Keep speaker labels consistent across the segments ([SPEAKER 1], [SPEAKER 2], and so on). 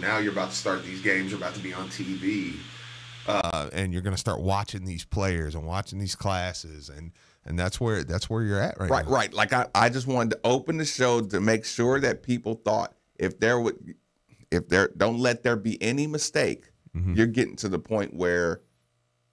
[SPEAKER 1] now you're about to start these games. You're about to be on TV, and you're going to start watching these players and watching these classes, and that's where you're at right now.
[SPEAKER 2] Right. Like I just wanted to open the show to make sure that people thought if there don't let there be any mistake, you're getting to the point where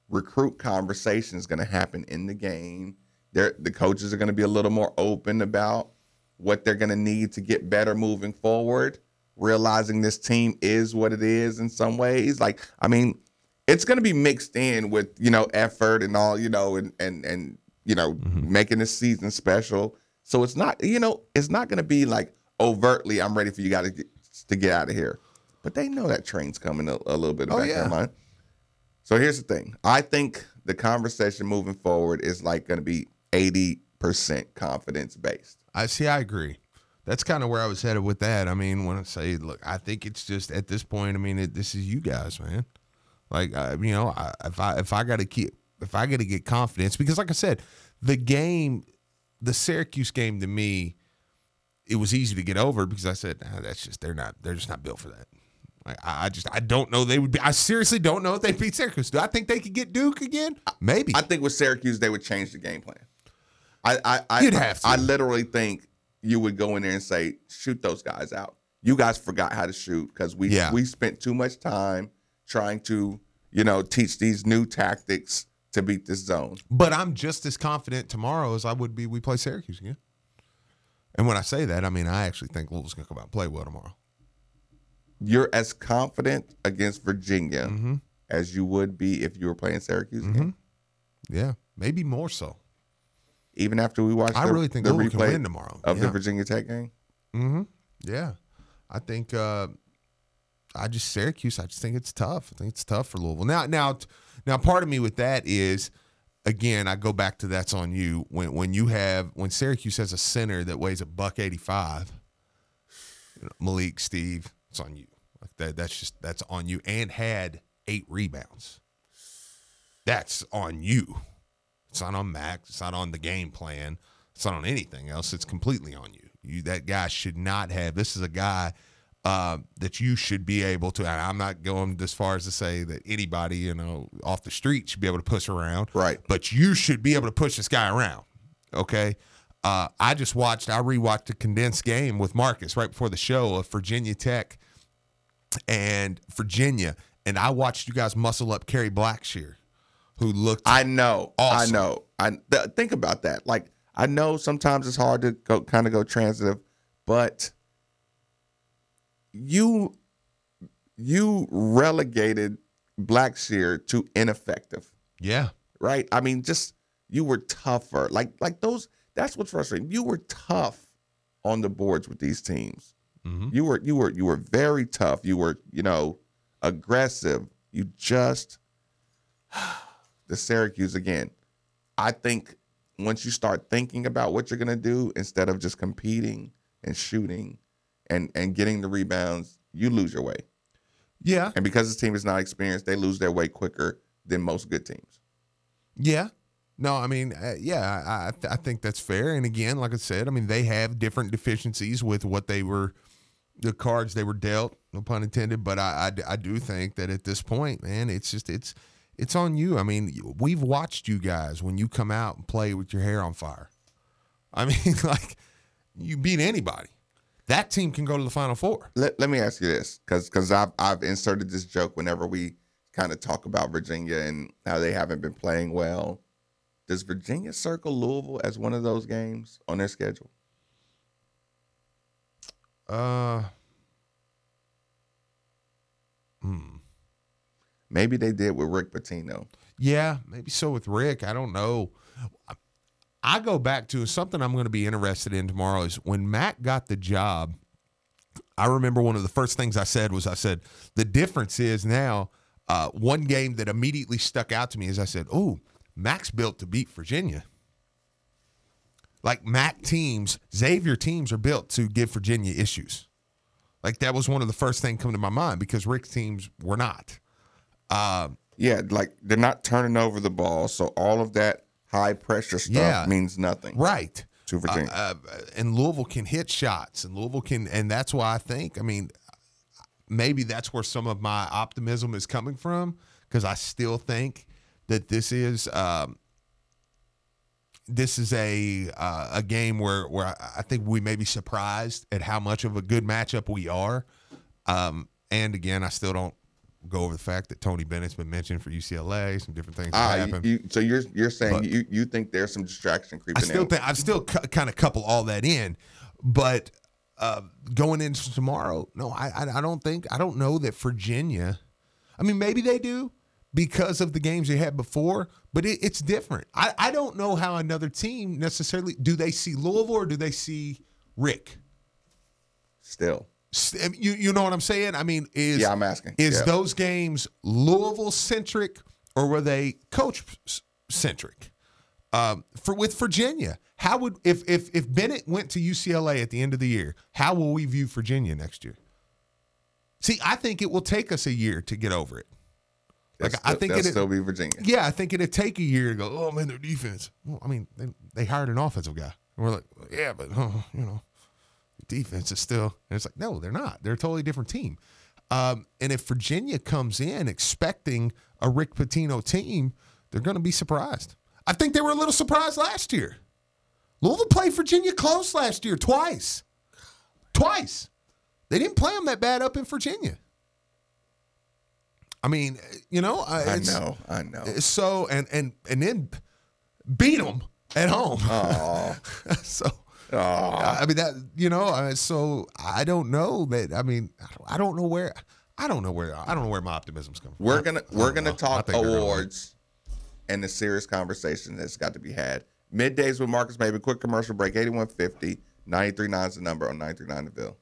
[SPEAKER 2] recruit conversation is going to happen in the game. The coaches are going to be a little more open about what they're going to need to get better moving forward, realizing this team is what it is in some ways. Like, I mean, it's going to be mixed in with, effort and all, and making this season special. So it's not, it's not going to be like overtly, I'm ready for you guys to get out of here. But they know that train's coming a little bit back in their mind. So here's the thing. I think the conversation moving forward is like going to be 80% confidence based.
[SPEAKER 1] I agree. That's kind of where I was headed with that. I mean, when I say, look, I think it's just at this point, I mean, this is you guys, man. Like, if I got to get confidence, because like I said, the Syracuse game to me, it was easy to get over because I said, they're just not built for that. I don't know they would be. I seriously don't know if they beat Syracuse. Do I think they could get Duke again? Maybe.
[SPEAKER 2] I think with Syracuse they would change the game plan.
[SPEAKER 1] You'd have to.
[SPEAKER 2] I literally think you would go in there and say, shoot those guys out. You guys forgot how to shoot because we spent too much time trying to, teach these new tactics to beat this zone.
[SPEAKER 1] But I'm just as confident tomorrow as I would be we play Syracuse again. And when I say that, I mean I actually think Louisville's going to come out and play well tomorrow.
[SPEAKER 2] You're as confident against Virginia as you would be if you were playing Syracuse again?
[SPEAKER 1] Yeah, maybe more so.
[SPEAKER 2] Even after we watch
[SPEAKER 1] really think
[SPEAKER 2] the
[SPEAKER 1] Louisville can
[SPEAKER 2] replay
[SPEAKER 1] win tomorrow.
[SPEAKER 2] Of the Virginia Tech game?
[SPEAKER 1] Yeah. I think Syracuse, I just think it's tough. I think it's tough for Louisville. Now part of me with that is, again, I go back to that's on you. When Syracuse has a center that weighs $185, Malik, Steve, it's on you. Like that's on you, and had 8 rebounds. That's on you. It's not on Max. It's not on the game plan. It's not on anything else. It's completely on you. That guy should not have. This is a guy that you should be able to. And I'm not going as far as to say that anybody, off the street should be able to push around.
[SPEAKER 2] Right.
[SPEAKER 1] But you should be able to push this guy around. Okay. I rewatched a condensed game with Marcus right before the show of Virginia Tech and Virginia, and I watched you guys muscle up Kerry Blackshear, who looked
[SPEAKER 2] awesome. I know. Think about that. Like, I know sometimes it's hard to go transitive, but you relegated Blackshear to ineffective.
[SPEAKER 1] Yeah.
[SPEAKER 2] Right? I mean, just you were tougher. Like those. That's what's frustrating. You were tough on the boards with these teams. You were very tough. You were, aggressive. You just the Syracuse again. I think once you start thinking about what you're gonna do instead of just competing and shooting and getting the rebounds, you lose your way.
[SPEAKER 1] Yeah.
[SPEAKER 2] And because this team is not experienced, they lose their way quicker than most good teams.
[SPEAKER 1] Yeah. No, I mean, I think that's fair. And again, like I said, I mean, they have different deficiencies with what the cards they were dealt, no pun intended. But I do think that at this point, man, it's on you. I mean, we've watched you guys when you come out and play with your hair on fire. I mean, like, you beat anybody. That team can go to the Final Four.
[SPEAKER 2] Let me ask you this, because I've inserted this joke whenever we kind of talk about Virginia and how they haven't been playing well. Does Virginia circle Louisville as one of those games on their schedule? Maybe they did with Rick Pitino.
[SPEAKER 1] Yeah, maybe so with Rick. I don't know. I go back to something I'm going to be interested in tomorrow is when Mac got the job, I remember one of the first things I said, the difference is now one game that immediately stuck out to me is I said, oh, Mac's built to beat Virginia. Like Mac teams, Xavier teams are built to give Virginia issues. Like that was one of the first things come to my mind because Rick's teams were not.
[SPEAKER 2] Like they're not turning over the ball, so all of that high pressure stuff means nothing.
[SPEAKER 1] Right.
[SPEAKER 2] To Virginia.
[SPEAKER 1] And Louisville can hit shots, and and that's why I think, I mean, maybe that's where some of my optimism is coming from, because I still think that this is a game where I think we may be surprised at how much of a good matchup we are. And again, I still don't go over the fact that Tony Bennett's been mentioned for UCLA, some different things that happen.
[SPEAKER 2] So you're saying you think there's some distraction creeping in?
[SPEAKER 1] I still kind of couple all that in, but going into tomorrow, no, I don't know that Virginia. I mean, maybe they do because of the games they had before, but it's different. I don't know how another team necessarily, do they see Louisville or do they see Rick?
[SPEAKER 2] Still.
[SPEAKER 1] You know what I'm saying? I mean,
[SPEAKER 2] I'm asking.
[SPEAKER 1] Those games Louisville-centric or were they coach-centric? With Virginia, how would if Bennett went to UCLA at the end of the year, how will we view Virginia next year? See, I think it will take us a year to get over it.
[SPEAKER 2] I think it'll still be Virginia.
[SPEAKER 1] Yeah, I think it'd take a year to go, oh man, their defense. Well, I mean, they hired an offensive guy. And we're like, yeah, but defense is still, and it's like, no, they're not. They're a totally different team. And if Virginia comes in expecting a Rick Pitino team, they're going to be surprised. I think they were a little surprised last year. Louisville played Virginia close last year twice. They didn't play them that bad up in Virginia. I mean,
[SPEAKER 2] I know.
[SPEAKER 1] So and then beat them at home. So. I mean that so I don't know that. I mean, I don't know where my optimism's coming from.
[SPEAKER 2] We're gonna talk awards and the serious conversation that's got to be had. Middays with Marcus, maybe quick commercial break. 8150 93.9 is the number on 93.9 The Ville.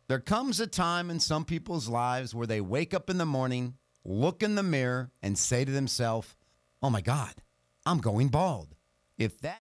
[SPEAKER 3] There comes a time in some people's lives where they wake up in the morning, look in the mirror, and say to themselves, "Oh my God, I'm going bald." If that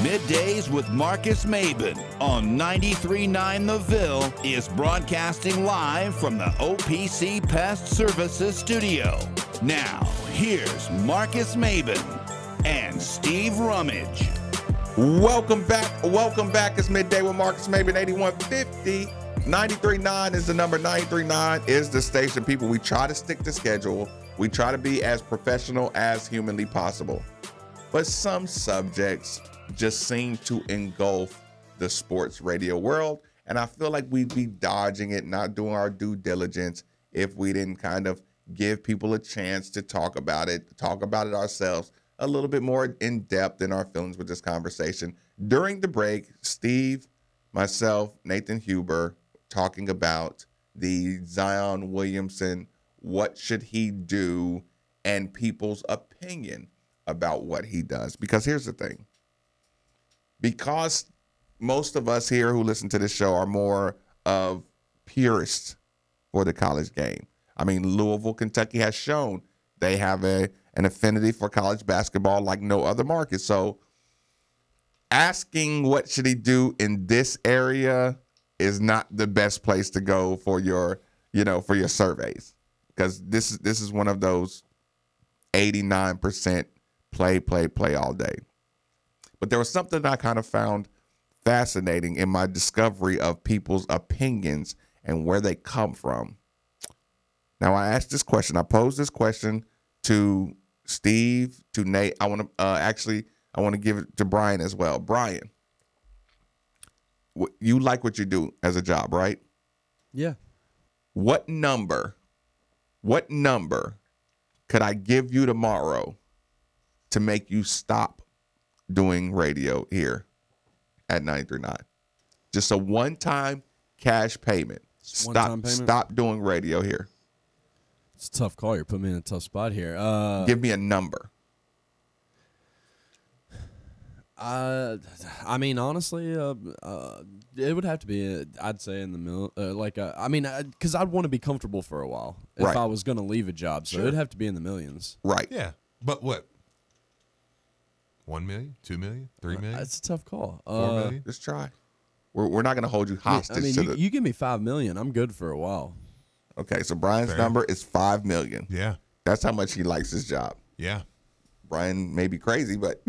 [SPEAKER 4] Middays with Marcus Maben on 93.9 The Ville is broadcasting live from the OPC Pest Services studio. Now, here's Marcus Maben and Steve Rummage.
[SPEAKER 2] Welcome back. Welcome back. It's Midday with Marcus Maben, 8150. 93.9 is the number. 93.9 is the station. People, we try to stick to schedule. We try to be as professional as humanly possible. But some subjects just seem to engulf the sports radio world. And I feel like we'd be dodging it, not doing our due diligence if we didn't kind of give people a chance to talk about it ourselves a little bit more in depth in our feelings with this conversation. During the break, Steve, myself, Nathan Huber, talking about the Zion Williamson, what should he do, and people's opinion about what he does. Because here's the thing. Because most of us here who listen to this show are more of purists for the college game. I mean, Louisville, Kentucky has shown they have an affinity for college basketball like no other market. So asking what should he do in this area is not the best place to go for your surveys. Because this is one of those 89% play all day. But there was something I kind of found fascinating in my discovery of people's opinions and where they come from. Now, I asked this question. I posed this question to Steve, to Nate. I want to give it to Brian as well. Brian, you like what you do as a job, right?
[SPEAKER 5] Yeah.
[SPEAKER 2] What number could I give you tomorrow to make you stop doing radio here at 93.9? Just a one-time cash payment. Stop doing radio here.
[SPEAKER 5] It's a tough call. You're putting me in a tough spot here.
[SPEAKER 2] Give me a number.
[SPEAKER 5] I mean, honestly, it would have to be, I'd say, in the middle. Because I'd want to be comfortable for a while if
[SPEAKER 2] Right.
[SPEAKER 5] I was going to leave a job. So it'd have to be in the millions.
[SPEAKER 2] Right.
[SPEAKER 1] Yeah. But what? 1 million, 2 million, 3 million,
[SPEAKER 5] It's a tough call.
[SPEAKER 1] 4 million?
[SPEAKER 2] Just try. We're not going to hold you hostage.
[SPEAKER 5] I mean,
[SPEAKER 2] to
[SPEAKER 5] you give me $5 million, I'm good for a while.
[SPEAKER 2] Okay, so Brian's
[SPEAKER 1] Fair.
[SPEAKER 2] number is $5 million.
[SPEAKER 1] Yeah.
[SPEAKER 2] That's how much he likes his job.
[SPEAKER 1] Yeah.
[SPEAKER 2] Brian may be crazy, but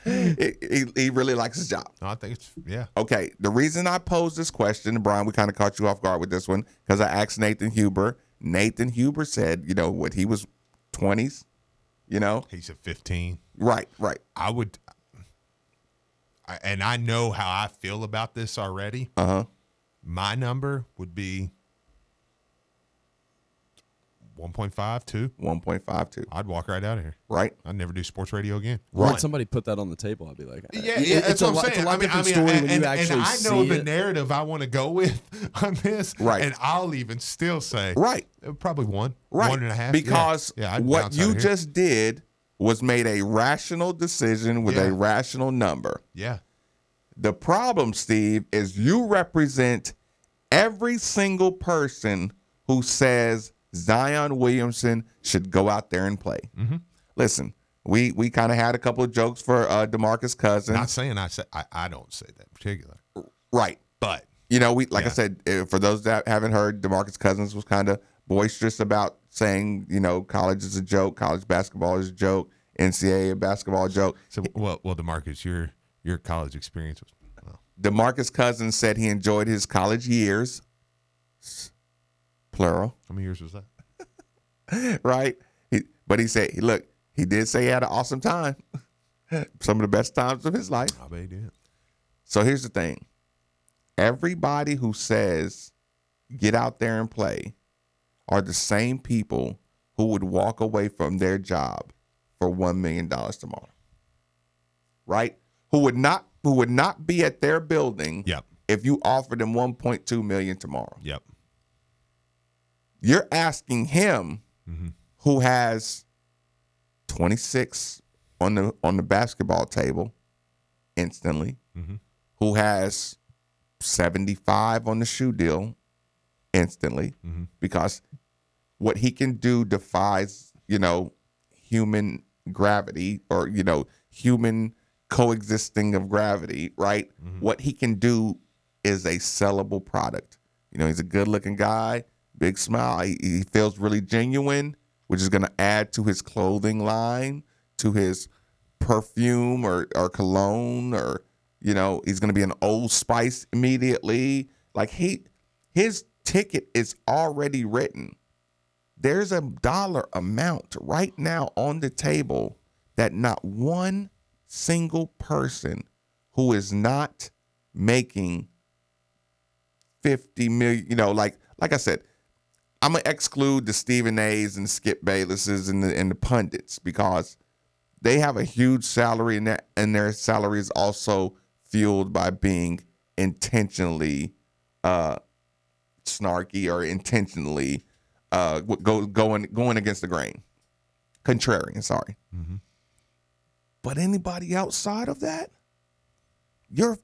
[SPEAKER 2] he really likes his job.
[SPEAKER 1] No, I think it's, yeah.
[SPEAKER 2] Okay, the reason I posed this question, Brian, we kind of caught you off guard with this one, because I asked Nathan Huber. Nathan Huber said, what he was 20s,
[SPEAKER 1] He's at 15.
[SPEAKER 2] Right.
[SPEAKER 1] I would, and I know how I feel about this already.
[SPEAKER 2] Uh-huh.
[SPEAKER 1] My number would be 1.5, 2.
[SPEAKER 2] 1.52.
[SPEAKER 1] I'd walk right out of here.
[SPEAKER 2] Right.
[SPEAKER 1] I'd never do sports radio again.
[SPEAKER 5] Once somebody put that on the table, I'd be like,
[SPEAKER 1] Yeah,
[SPEAKER 5] it's
[SPEAKER 1] that's what I'm saying.
[SPEAKER 5] It's a lot different story when
[SPEAKER 1] and
[SPEAKER 5] you actually
[SPEAKER 1] I
[SPEAKER 5] see
[SPEAKER 1] know the
[SPEAKER 5] it.
[SPEAKER 1] narrative I want to go with on this.
[SPEAKER 2] Right.
[SPEAKER 1] And I'll even still say,
[SPEAKER 2] Right.
[SPEAKER 1] Probably 1,
[SPEAKER 2] Right.
[SPEAKER 1] 1.5.
[SPEAKER 2] Because
[SPEAKER 1] I'd
[SPEAKER 2] what
[SPEAKER 1] bounce out
[SPEAKER 2] you
[SPEAKER 1] of here.
[SPEAKER 2] just did was made a rational decision with a rational number.
[SPEAKER 1] Yeah.
[SPEAKER 2] The problem, Steve, is you represent every single person who says Zion Williamson should go out there and play.
[SPEAKER 1] Mm-hmm.
[SPEAKER 2] Listen, we kind of had a couple of jokes for DeMarcus Cousins.
[SPEAKER 1] Not saying I don't say that in particular.
[SPEAKER 2] Right.
[SPEAKER 1] But
[SPEAKER 2] I said, for those that haven't heard, DeMarcus Cousins was kind of boisterous about saying, college is a joke, college basketball is a joke, NCAA basketball joke.
[SPEAKER 1] So well, DeMarcus, your college experience was
[SPEAKER 2] DeMarcus Cousins said he enjoyed his college years, plural.
[SPEAKER 1] how many years was that?
[SPEAKER 2] Right? But he said, look, he did say he had an awesome time. Some of the best times of his life.
[SPEAKER 1] I bet he did.
[SPEAKER 2] So here's the thing. Everybody who says get out there and play are the same people who would walk away from their job for $1 million tomorrow. Right? Who would not be at their building
[SPEAKER 1] Yep.
[SPEAKER 2] if you offered them $1.2 million tomorrow.
[SPEAKER 1] Yep.
[SPEAKER 2] You're asking him, who has 26 on the basketball table instantly, who has 75 on the shoe deal instantly, because what he can do defies, human gravity or, human coexisting of gravity, right? What he can do is a sellable product. You know, he's a good-looking guy, big smile. He feels really genuine, which is going to add to his clothing line, to his perfume or cologne, or, you know, he's going to be an Old Spice immediately. Like his ticket is already written. There's a dollar amount right now on the table that not one single person who is not making 50 million, you know, like I said, I'm gonna exclude the Stephen A's and Skip Baylesses and the pundits, because they have a huge salary, and their salary is also fueled by being intentionally snarky or intentionally going against the grain, contrarian. Sorry. But anybody outside of that, your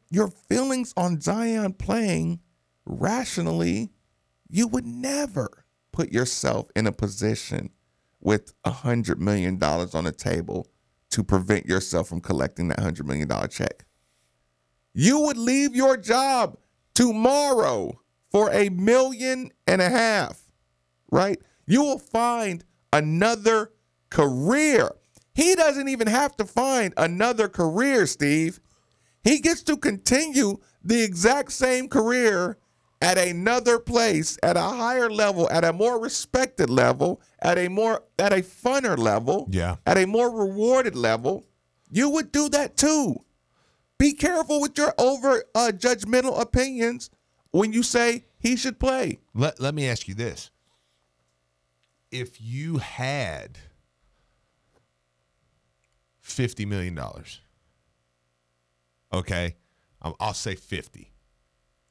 [SPEAKER 2] feelings on Zion playing rationally, you would never put yourself in a position with $100 million on the table to prevent yourself from collecting that $100 million check. You would leave your job tomorrow for $1.5 million, right? You will find another career. He doesn't even have to find another career, Steve. He gets to continue the exact same career at another place, at a higher level, at a more respected level, at a funner level, at a more rewarded level. You would do that too. Be careful with your judgmental opinions when you say he should play.
[SPEAKER 1] Let me ask you this. If you had $50 million, okay, I'll say 50,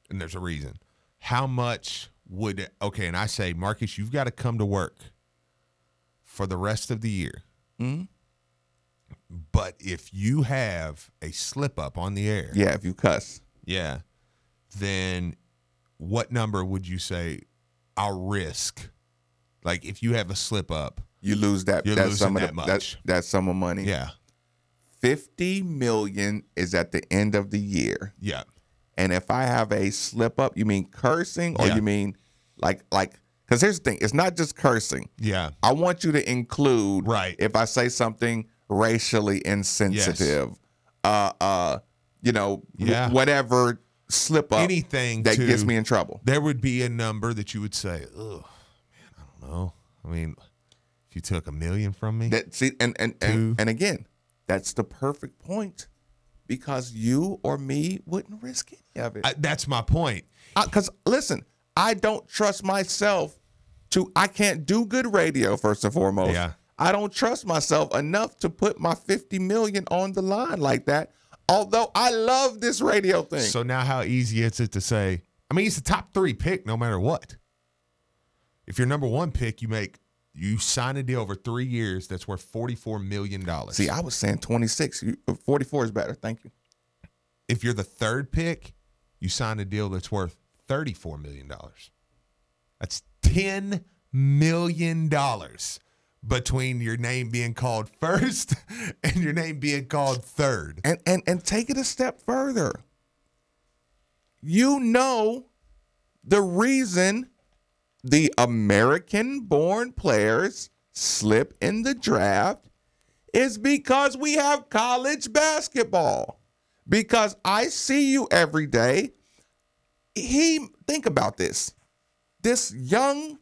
[SPEAKER 1] and there's a reason. How much would, okay, and I say, Marcus, you've got to come to work for the rest of the year. But if you have a slip up on the air.
[SPEAKER 2] Yeah, if you cuss.
[SPEAKER 1] Yeah. Then what number would you say I'll risk? Like if you have a slip up.
[SPEAKER 2] You lose that.
[SPEAKER 1] You're
[SPEAKER 2] That's
[SPEAKER 1] losing
[SPEAKER 2] some of
[SPEAKER 1] that much.
[SPEAKER 2] That sum of money.
[SPEAKER 1] Yeah.
[SPEAKER 2] $50 million is at the end of the year.
[SPEAKER 1] Yeah.
[SPEAKER 2] And if I have a slip up, you mean cursing, or you mean like, because here's the thing, it's not just cursing.
[SPEAKER 1] Yeah.
[SPEAKER 2] I want you to include,
[SPEAKER 1] right,
[SPEAKER 2] if I say something racially insensitive, you know, whatever slip up,
[SPEAKER 1] anything
[SPEAKER 2] that gets me in trouble.
[SPEAKER 1] There would be a number that you would say, oh, man, I don't know. I mean, if you took $1 million from me.
[SPEAKER 2] And again, that's the perfect point. Because you or me wouldn't risk any of it.
[SPEAKER 1] That's my point.
[SPEAKER 2] Because, listen, I don't trust myself I can't do good radio, first and foremost.
[SPEAKER 1] Yeah.
[SPEAKER 2] I don't trust myself enough to put my $50 million on the line like that, although I love this radio thing.
[SPEAKER 1] So now how easy is it to say, I mean, he's the top 3 pick no matter what. If you're number 1 pick, you sign a deal over 3 years that's worth $44 million.
[SPEAKER 2] See, I was saying 26. 44 is better. Thank you.
[SPEAKER 1] If you're the 3rd pick, you sign a deal that's worth $34 million. That's $10 million between your name being called first and your name being called 3rd.
[SPEAKER 2] And take it a step further. You know the reason the American-born players slip in the draft is because we have college basketball. Because I see you every day. Think about this. This young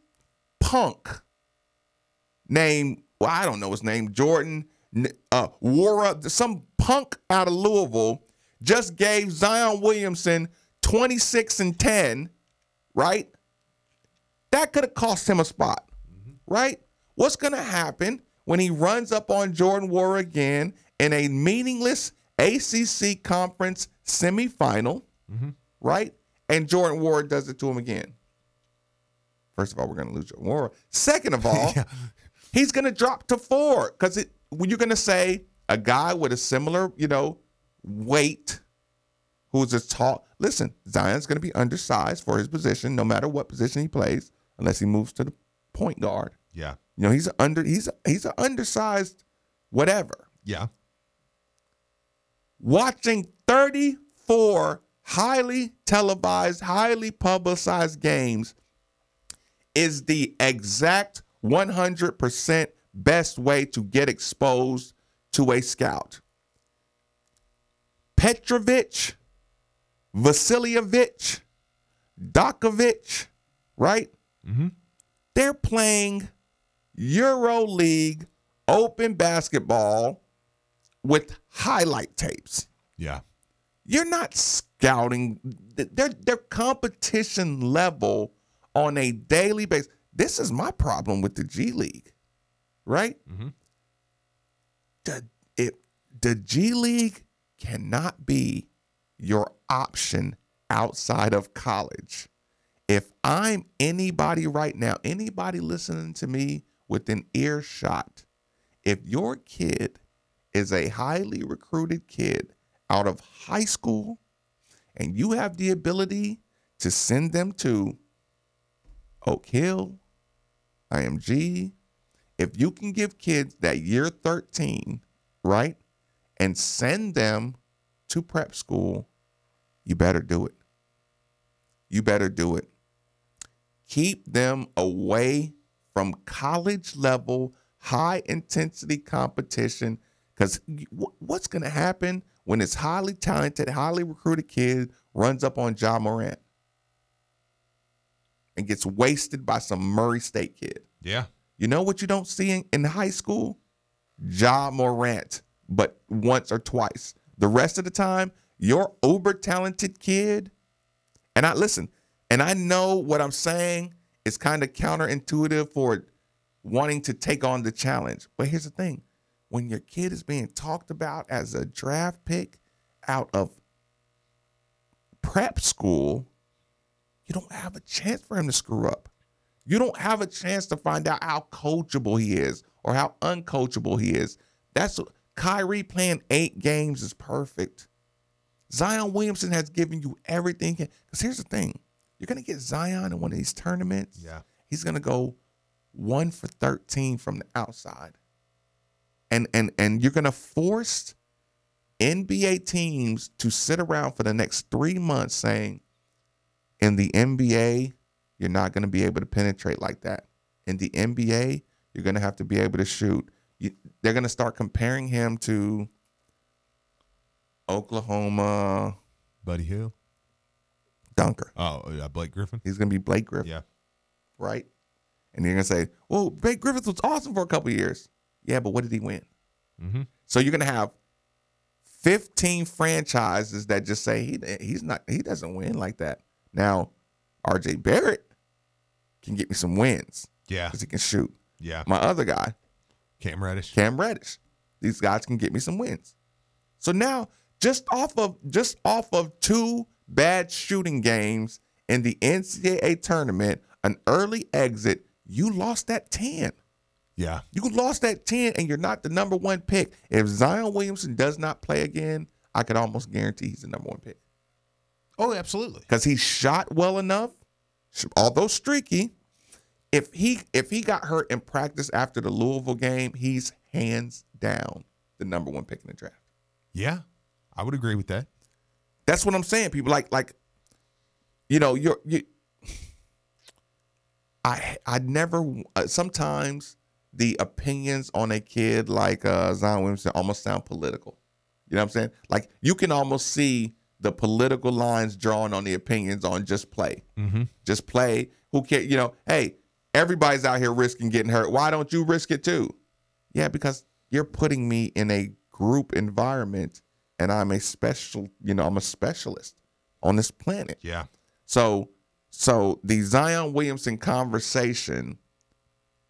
[SPEAKER 2] punk named, well, I don't know his name, Jordan Wara, some punk out of Louisville, just gave Zion Williamson 26 and 10, right? That could have cost him a spot, right? What's going to happen when he runs up on Jordan Wara again in a meaningless ACC conference semifinal, right? And Jordan Wara does it to him again. First of all, we're going to lose Jordan Wara. Second of all, he's going to drop to 4 because when you're going to say a guy with a similar, weight who's as tall. Listen, Zion's going to be undersized for his position, no matter what position he plays, unless he moves to the point guard.
[SPEAKER 1] Yeah.
[SPEAKER 2] He's an undersized whatever.
[SPEAKER 1] Yeah.
[SPEAKER 2] watching 34 highly televised, highly publicized games is the exact 100% best way to get exposed to a scout. Petrovic, Vasiljevic, Dokovic, right?
[SPEAKER 1] Mm-hmm.
[SPEAKER 2] They're playing EuroLeague open basketball with highlight tapes.
[SPEAKER 1] Yeah.
[SPEAKER 2] You're not scouting. They're competition level on a daily basis. This is my problem with the G League, right?
[SPEAKER 1] Mm-hmm.
[SPEAKER 2] The G League cannot be your option outside of college. If I'm anybody right now, anybody listening to me within earshot, if your kid is a highly recruited kid out of high school and you have the ability to send them to Oak Hill, IMG, if you can give kids that year 13, right, and send them to prep school, you better do it. You better do it. Keep them away from college level, high intensity competition, because what's going to happen when this highly talented, highly recruited kid runs up on Ja Morant and gets wasted by some Murray State kid?
[SPEAKER 1] Yeah.
[SPEAKER 2] You know what you don't see in high school? Ja Morant, but once or twice. The rest of the time, your uber talented kid, and I know what I'm saying is kind of counterintuitive for wanting to take on the challenge. But here's the thing. When your kid is being talked about as a draft pick out of prep school, you don't have a chance for him to screw up. You don't have a chance to find out how coachable he is or how uncoachable he is. That's Kyrie playing 8 games is perfect. Zion Williamson has given you everything. Because here's the thing. You're going to get Zion in one of these tournaments.
[SPEAKER 1] Yeah.
[SPEAKER 2] He's going to go 1 for 13 from the outside. And you're going to force NBA teams to sit around for the next 3 months saying, in the NBA, you're not going to be able to penetrate like that. In the NBA, you're going to have to be able to shoot. They're going to start comparing him to Oklahoma.
[SPEAKER 1] Buddy Hill.
[SPEAKER 2] Dunker.
[SPEAKER 1] Oh, Blake Griffin.
[SPEAKER 2] He's going to be Blake Griffin.
[SPEAKER 1] Yeah.
[SPEAKER 2] Right? And you're going to say, well, Blake Griffin was awesome for a couple of years. Yeah, but what did he win?
[SPEAKER 1] Mm-hmm.
[SPEAKER 2] So you're going to have 15 franchises that just say he doesn't win like that. Now, RJ Barrett can get me some wins.
[SPEAKER 1] Yeah.
[SPEAKER 2] Because he can shoot.
[SPEAKER 1] Yeah.
[SPEAKER 2] My other guy,
[SPEAKER 1] Cam Reddish.
[SPEAKER 2] These guys can get me some wins. So now, just off of 2 bad shooting games in the NCAA tournament, an early exit, you lost that 10.
[SPEAKER 1] Yeah.
[SPEAKER 2] You lost that 10, and you're not the number 1 pick. If Zion Williamson does not play again, I could almost guarantee he's the number 1 pick.
[SPEAKER 1] Oh, absolutely.
[SPEAKER 2] Because he shot well enough, although streaky. If he got hurt in practice after the Louisville game, he's hands down the number 1 pick in the draft.
[SPEAKER 1] Yeah, I would agree with that.
[SPEAKER 2] That's what I'm saying. People like, you know, I never. Sometimes the opinions on a kid like Zion Williamson almost sound political. You know what I'm saying? Like you can almost see the political lines drawn on the opinions on just play.
[SPEAKER 1] Mm-hmm.
[SPEAKER 2] Just play. Who cares? You know, hey, everybody's out here risking getting hurt. Why don't you risk it too? Yeah, because you're putting me in a group environment and I'm a specialist on this planet.
[SPEAKER 1] Yeah.
[SPEAKER 2] So the Zion Williamson conversation,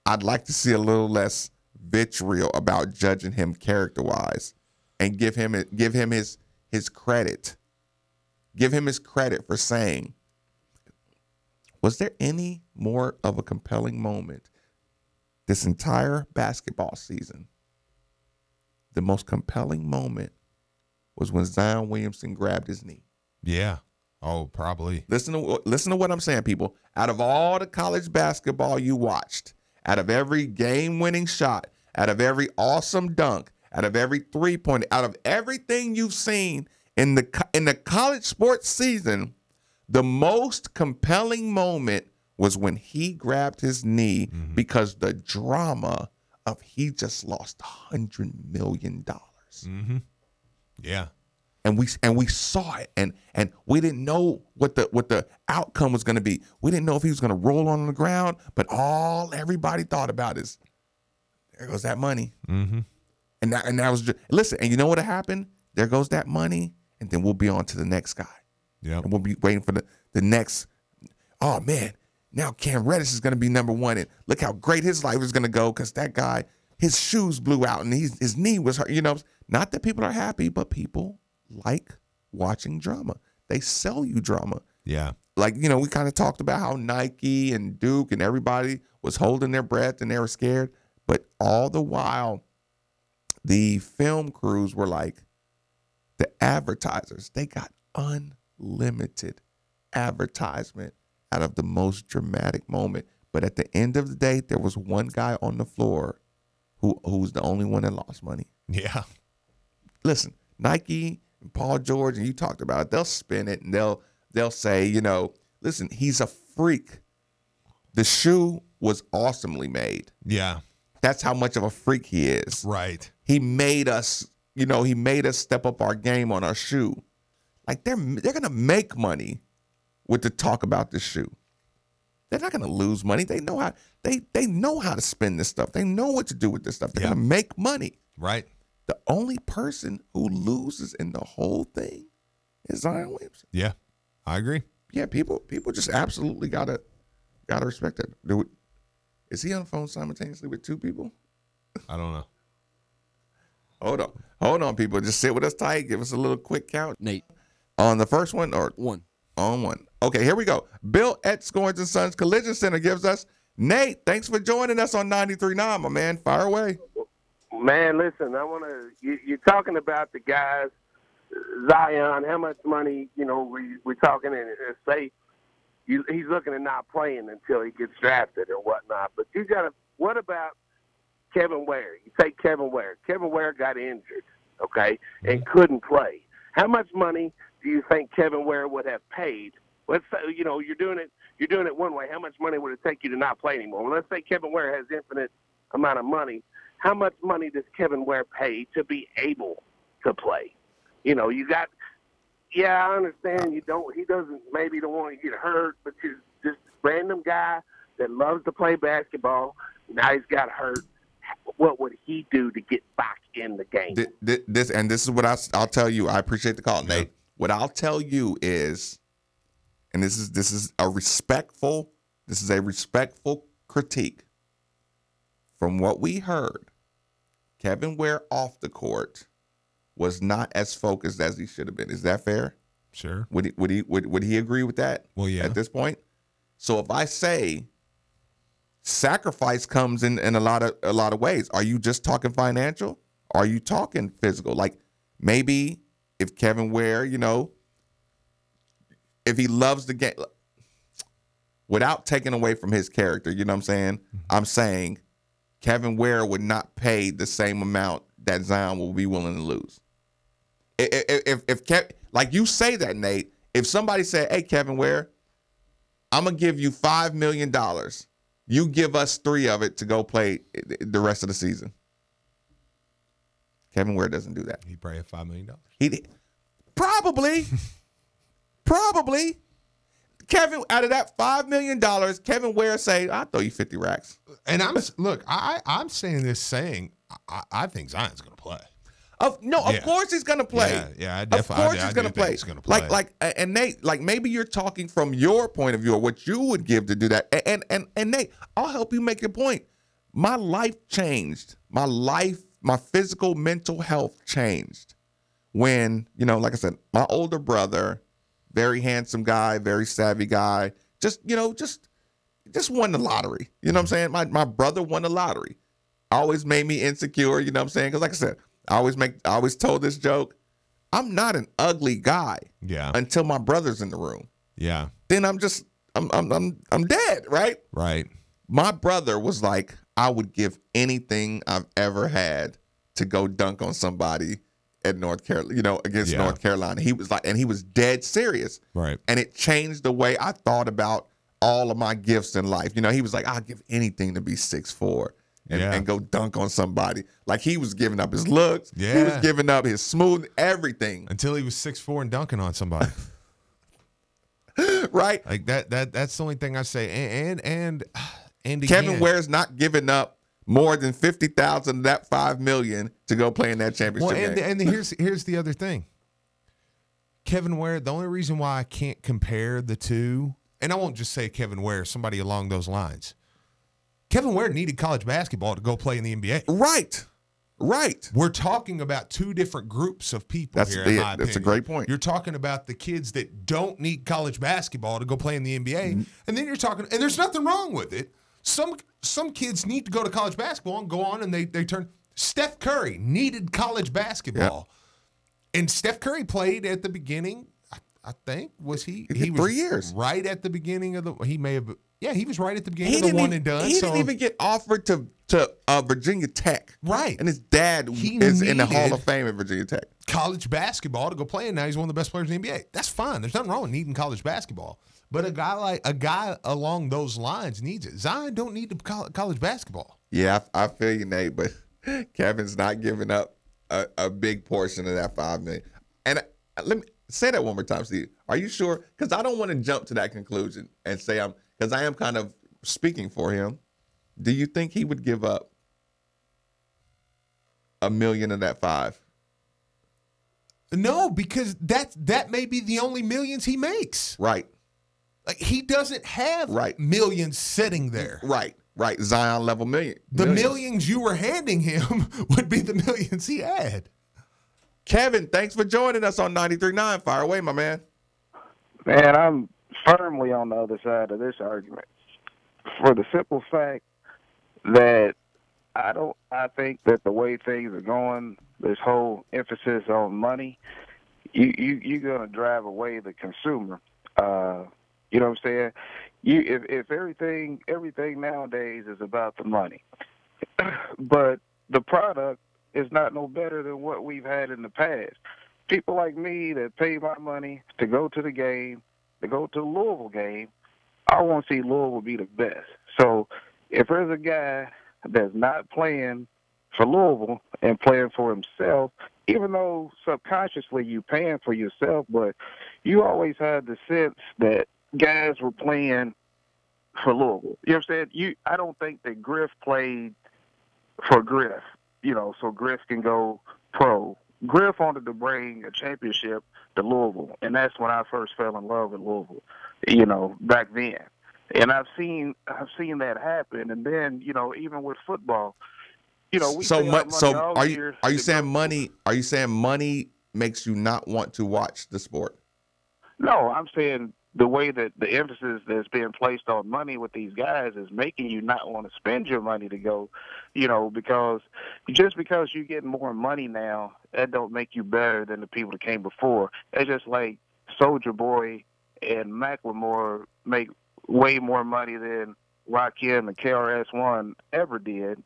[SPEAKER 2] I'd like to see a little less vitriol about judging him character-wise and give him his credit. Give him his credit for saying, was there any more of a compelling moment this entire basketball season? The most compelling moment was when Zion Williamson grabbed his knee.
[SPEAKER 1] Yeah. Oh, probably.
[SPEAKER 2] Listen to what I'm saying, people. Out of all the college basketball you watched, out of every game-winning shot, out of every awesome dunk, out of every 3-point, out of everything you've seen in the college sports season, the most compelling moment was when he grabbed his knee because the drama of he just lost $100 million.
[SPEAKER 1] Yeah.
[SPEAKER 2] And we saw it, and we didn't know what the outcome was going to be. We didn't know if he was going to roll on the ground, but all everybody thought about is, there goes that money. And that was just, listen. And you know what happened? There goes that money, and then we'll be on to the next guy.
[SPEAKER 1] Yeah.
[SPEAKER 2] And we'll be waiting for the next. Oh man, now Cam Reddish is going to be number one, and look how great his life is going to go because that guy, his shoes blew out and his knee was hurt. You know, not that people are happy, but people like watching drama. They sell you drama.
[SPEAKER 1] Yeah.
[SPEAKER 2] Like, you know, we kind of talked about how Nike and Duke and everybody was holding their breath and they were scared. But all the while, the film crews were like, the advertisers, they got unlimited advertisement out of the most dramatic moment. But at the end of the day, there was one guy on the floor who was the only one that lost money.
[SPEAKER 1] Yeah.
[SPEAKER 2] Listen, Nike and Paul George, and you talked about it, they'll spin it and they'll say, you know, listen, he's a freak. The shoe was awesomely made.
[SPEAKER 1] Yeah.
[SPEAKER 2] That's how much of a freak he is.
[SPEAKER 1] Right.
[SPEAKER 2] He made us, you know, he made us step up our game on our shoe. Like they're gonna make money with the talk about this shoe. They're not gonna lose money. They know how they know how to spend this stuff. They know what to do with this stuff. They're gonna make money.
[SPEAKER 1] Right.
[SPEAKER 2] The only person who loses in the whole thing is Zion Williamson.
[SPEAKER 1] Yeah. I agree.
[SPEAKER 2] Yeah, people just absolutely gotta respect that. Is he on the phone simultaneously with two people?
[SPEAKER 1] I don't know.
[SPEAKER 2] Hold on, people. Just sit with us tight. Give us a little quick count.
[SPEAKER 5] Nate.
[SPEAKER 2] On the first one or
[SPEAKER 5] One.
[SPEAKER 2] on one. Okay, here we go. Bill at Scoins & Sons Collision Center gives us, Nate, thanks for joining us on 93.9, my man. Fire away.
[SPEAKER 6] Man, listen, I want to. You're talking about the guys, Zion. How much money? You know, we're talking and say he's looking at not playing until he gets drafted or whatnot. But you got to. What about Kevin Ware? You take Kevin Ware. Kevin Ware got injured, okay, and couldn't play. How much money do you think Kevin Ware would have paid? Let's say, you know, you're doing it one way. How much money would it take you to not play anymore? Well, let's say Kevin Ware has infinite amount of money. How much money does Kevin Ware pay to be able to play? You know, you got, yeah, I understand he maybe don't want to get hurt, but you're just a random guy that loves to play basketball. Now he's got hurt. What would he do to get back in the game?
[SPEAKER 2] This is what I'll tell you. I appreciate the call, Nate. What I'll tell you is, and this is a respectful critique. From what we heard, Kevin Ware off the court was not as focused as he should have been. Is that fair?
[SPEAKER 1] Sure.
[SPEAKER 2] Would he agree with that?
[SPEAKER 1] Well, yeah.
[SPEAKER 2] At this point, so if I say sacrifice comes in a lot of ways, are you just talking financial? Are you talking physical? Like maybe if Kevin Ware, you know, if he loves the game, without taking away from his character, you know what I'm saying? I'm saying Kevin Ware would not pay the same amount that Zion will be willing to lose. If like you say that, Nate, if somebody said, hey, Kevin Ware, I'm going to give you $5 million. You give us 3 of it to go play the rest of the season. Kevin Ware doesn't do that.
[SPEAKER 1] He probably had $5 million.
[SPEAKER 2] He probably. Kevin, out of that $5 million, Kevin Ware say, I'll throw you 50 racks.
[SPEAKER 1] And I'm saying this saying I think Zion's going to play.
[SPEAKER 2] Of course he's going to play.
[SPEAKER 1] Yeah, I
[SPEAKER 2] Of course he's going to play.
[SPEAKER 1] He's going to play.
[SPEAKER 2] And Nate, like maybe you're talking from your point of view of what you would give to do that. And Nate, I'll help you make your point. My life changed. My physical, mental health changed when, you know, like I said, my older brother, very handsome guy, very savvy guy, just won the lottery. You know what I'm saying? My brother won the lottery. Always made me insecure, you know what I'm saying? Because like I said, I always told this joke, I'm not an ugly guy.
[SPEAKER 1] Yeah.
[SPEAKER 2] Until my brother's in the room.
[SPEAKER 1] Yeah.
[SPEAKER 2] Then I'm dead, right?
[SPEAKER 1] Right.
[SPEAKER 2] My brother was like, I would give anything I've ever had to go dunk on somebody at North Carolina, against
[SPEAKER 1] Yeah.
[SPEAKER 2] North Carolina. He was like, and he was dead serious.
[SPEAKER 1] Right.
[SPEAKER 2] And it changed the way I thought about all of my gifts in life. He was like, I'll give anything to be 6'4" and go dunk on somebody. Like, he was giving up his looks.
[SPEAKER 1] Yeah.
[SPEAKER 2] He was giving up his smooth everything.
[SPEAKER 1] Until he was 6'4" and dunking on somebody.
[SPEAKER 2] Right?
[SPEAKER 1] Like that's the only thing I say. And
[SPEAKER 2] Kevin
[SPEAKER 1] again,
[SPEAKER 2] Ware's not giving up more than 50,000 of that $5 million to go play in that championship
[SPEAKER 1] well,
[SPEAKER 2] game.
[SPEAKER 1] and here's the other thing. Kevin Ware, the only reason why I can't compare the two, and I won't just say Kevin Ware, somebody along those lines. Kevin Ware needed college basketball to go play in the NBA.
[SPEAKER 2] Right.
[SPEAKER 1] We're talking about two different groups of people here, in my opinion.
[SPEAKER 2] That's a great point.
[SPEAKER 1] You're talking about the kids that don't need college basketball to go play in the NBA, and then you're talking, and there's nothing wrong with it. Some kids need to go to college basketball and go on, and they turn. Steph Curry needed college basketball, and Steph Curry played at the beginning. I think was he was
[SPEAKER 2] 3 years
[SPEAKER 1] right at the beginning of the. He may have. Yeah, he was right at the beginning of the one and done.
[SPEAKER 2] He didn't even get offered to Virginia Tech.
[SPEAKER 1] Right.
[SPEAKER 2] And his dad is in the Hall of Fame at Virginia Tech.
[SPEAKER 1] College basketball to go play, and now he's one of the best players in the NBA. That's fine. There's nothing wrong with needing college basketball. But a guy along those lines needs it. Zion don't need the college basketball.
[SPEAKER 2] Yeah, I feel you, Nate, but Kevin's not giving up a big portion of that $5 million. And let me say that one more time, Steve. Are you sure? Because I don't want to jump to that conclusion and say because I am kind of speaking for him. Do you think he would give up $1 million of that $5 million?
[SPEAKER 1] No, because that may be the only millions he makes.
[SPEAKER 2] Right.
[SPEAKER 1] Like, he doesn't have millions sitting there.
[SPEAKER 2] Right. Zion level million.
[SPEAKER 1] The millions you were handing him would be the millions he had.
[SPEAKER 2] Kevin, thanks for joining us on 93.9. Fire away, my man.
[SPEAKER 7] Man, I'm firmly on the other side of this argument for the simple fact that I think that the way things are going, this whole emphasis on money, you're going to drive away the consumer. You know what I'm saying? If everything nowadays is about the money, but the product is not no better than what we've had in the past. People like me that pay my money to go to the game, to go to the Louisville game, I want to see Louisville be the best. So if there's a guy that's not playing for Louisville and playing for himself, even though subconsciously you paying for yourself, but you always had the sense that guys were playing for Louisville. You know what I'm saying? I don't think that Griff played for Griff, so Griff can go pro. Griff wanted to bring a championship to Louisville, and that's when I first fell in love with Louisville, back then. And I've seen that happen. And then, even with football, we
[SPEAKER 2] are you saying money makes you not want to watch the sport? No,
[SPEAKER 7] I'm saying the way that the emphasis that's being placed on money with these guys is making you not want to spend your money to go, because just because you're getting more money now, that don't make you better than the people that came before. It's just like Soulja Boy and Macklemore make way more money than Rakim and KRS-One ever did,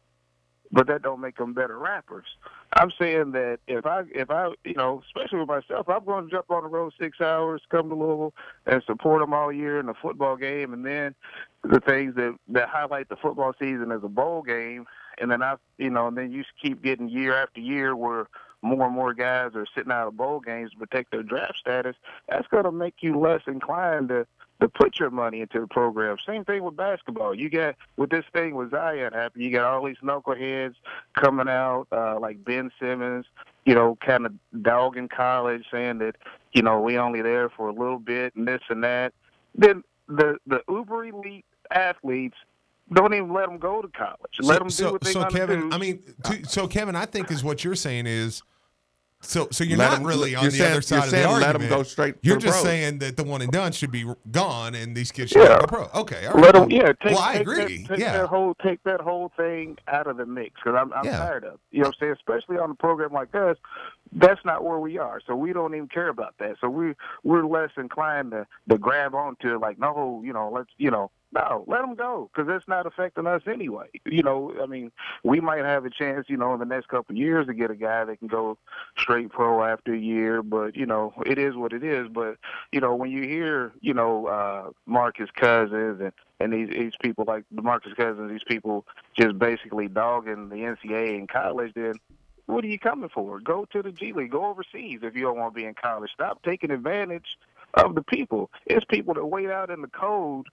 [SPEAKER 7] but that don't make them better rappers. I'm saying that if I, especially with myself, I'm going to jump on the road 6 hours, come to Louisville, and support them all year in the football game, and then the things that highlight the football season as a bowl game, and then and then you keep getting year after year where more and more guys are sitting out of bowl games to protect their draft status. That's going to make you less inclined to put your money into the program. Same thing with basketball. You got, with this thing with Zion happening, you got all these knuckleheads coming out, like Ben Simmons, kind of dogging college, saying that, we only there for a little bit and this and that. Then the uber elite athletes don't even let them go to college. Let them do what they want to do.
[SPEAKER 1] So Kevin, I think is what you're saying is, So you're not really on the other side of the argument.
[SPEAKER 2] Let them go straight.
[SPEAKER 1] You're just saying that the one and done should be gone, and these kids should go pro. Okay, all right.
[SPEAKER 7] Let them,
[SPEAKER 1] I agree.
[SPEAKER 7] Take that whole thing out of the mix, because I'm tired of it. You know what I'm saying? Especially on a program like us, that's not where we are. So we don't even care about that. So we're less inclined to grab onto it. Like, no, let's No, let them go, because it's not affecting us anyway. You know, I mean, we might have a chance, you know, in the next couple of years to get a guy that can go straight pro after a year, but, you know, it is what it is. But, you know, when you hear, you know, Marcus Cousins and these people like DeMarcus Cousins, these people just basically dogging the NCAA in college, then what are you coming for? Go to the G League. Go overseas if you don't want to be in college. Stop taking advantage of the people. It's people that wait out in the cold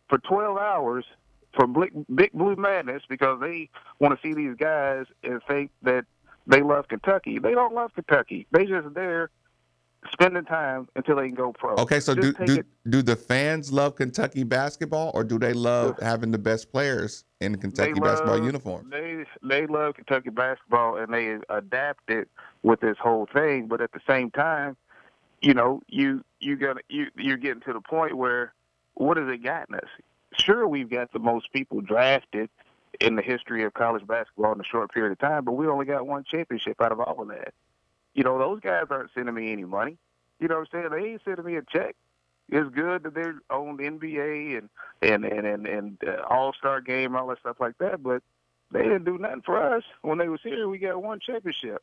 [SPEAKER 7] for 12 hours for Big Blue Madness because they want to see these guys and think that they love Kentucky. They don't love Kentucky. They just there spending time until they can go pro.
[SPEAKER 2] Okay, so do the fans love Kentucky basketball, or do they love having the best players in the Kentucky basketball uniform?
[SPEAKER 7] They love Kentucky basketball, and they adapt it with this whole thing. But at the same time, you know, you're getting to the point where, what has it gotten us? Sure, we've got the most people drafted in the history of college basketball in a short period of time, but we only got one championship out of all of that. You know, those guys aren't sending me any money. You know what I'm saying? They ain't sending me a check. It's good that they're on the NBA and All-Star game and all that stuff like that, but they didn't do nothing for us. When they was here, we got one championship.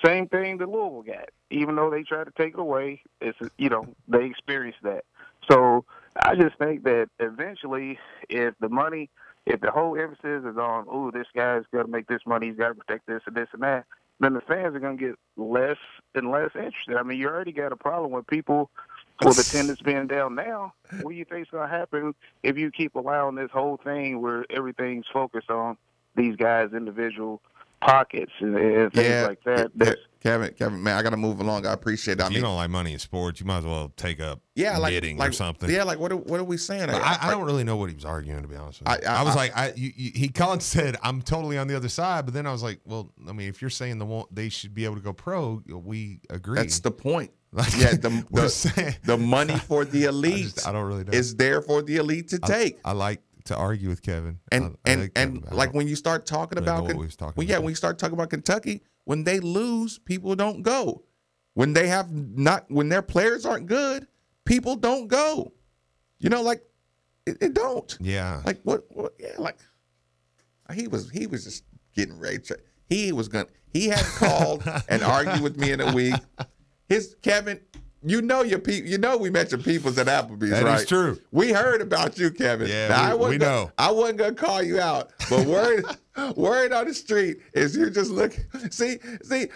[SPEAKER 7] Same thing that Louisville got. Even though they tried to take it away, it's, you know, they experienced that. So I just think that eventually, if the whole emphasis is on, oh, this guy's got to make this money, he's got to protect this and this and that, then the fans are going to get less and less interested. I mean, you already got a problem with people with attendance being down now. What do you think is going to happen if you keep allowing this whole thing where everything's focused on these guys' individual pockets and things like that?
[SPEAKER 2] Kevin, man, I got to move along. I appreciate it.
[SPEAKER 1] If you don't like money in sports, you might as well take up knitting or something.
[SPEAKER 2] Yeah, like what are we saying?
[SPEAKER 1] I don't really know what he was arguing, to be honest with you. I was like, Colin said, I'm totally on the other side, but then I was like, well, I mean, if you're saying they should be able to go pro, we agree.
[SPEAKER 2] That's the point. Yeah, the money for the elite
[SPEAKER 1] I don't really know.
[SPEAKER 2] is there for the elite to take.
[SPEAKER 1] I like to argue with Kevin.
[SPEAKER 2] And like when you start talking about when you start talking about Kentucky, when they lose, people don't go. When their players aren't good, people don't go. You know, like it don't.
[SPEAKER 1] Yeah.
[SPEAKER 2] Like what yeah, like he was just getting ready. He had called and argued with me in a week. Kevin, you know we met your peoples at Applebee's, right?
[SPEAKER 1] That is true.
[SPEAKER 2] We heard about you, Kevin.
[SPEAKER 1] Yeah,
[SPEAKER 2] now,
[SPEAKER 1] we know.
[SPEAKER 2] I wasn't gonna call you out, but word on the street is you just look. See,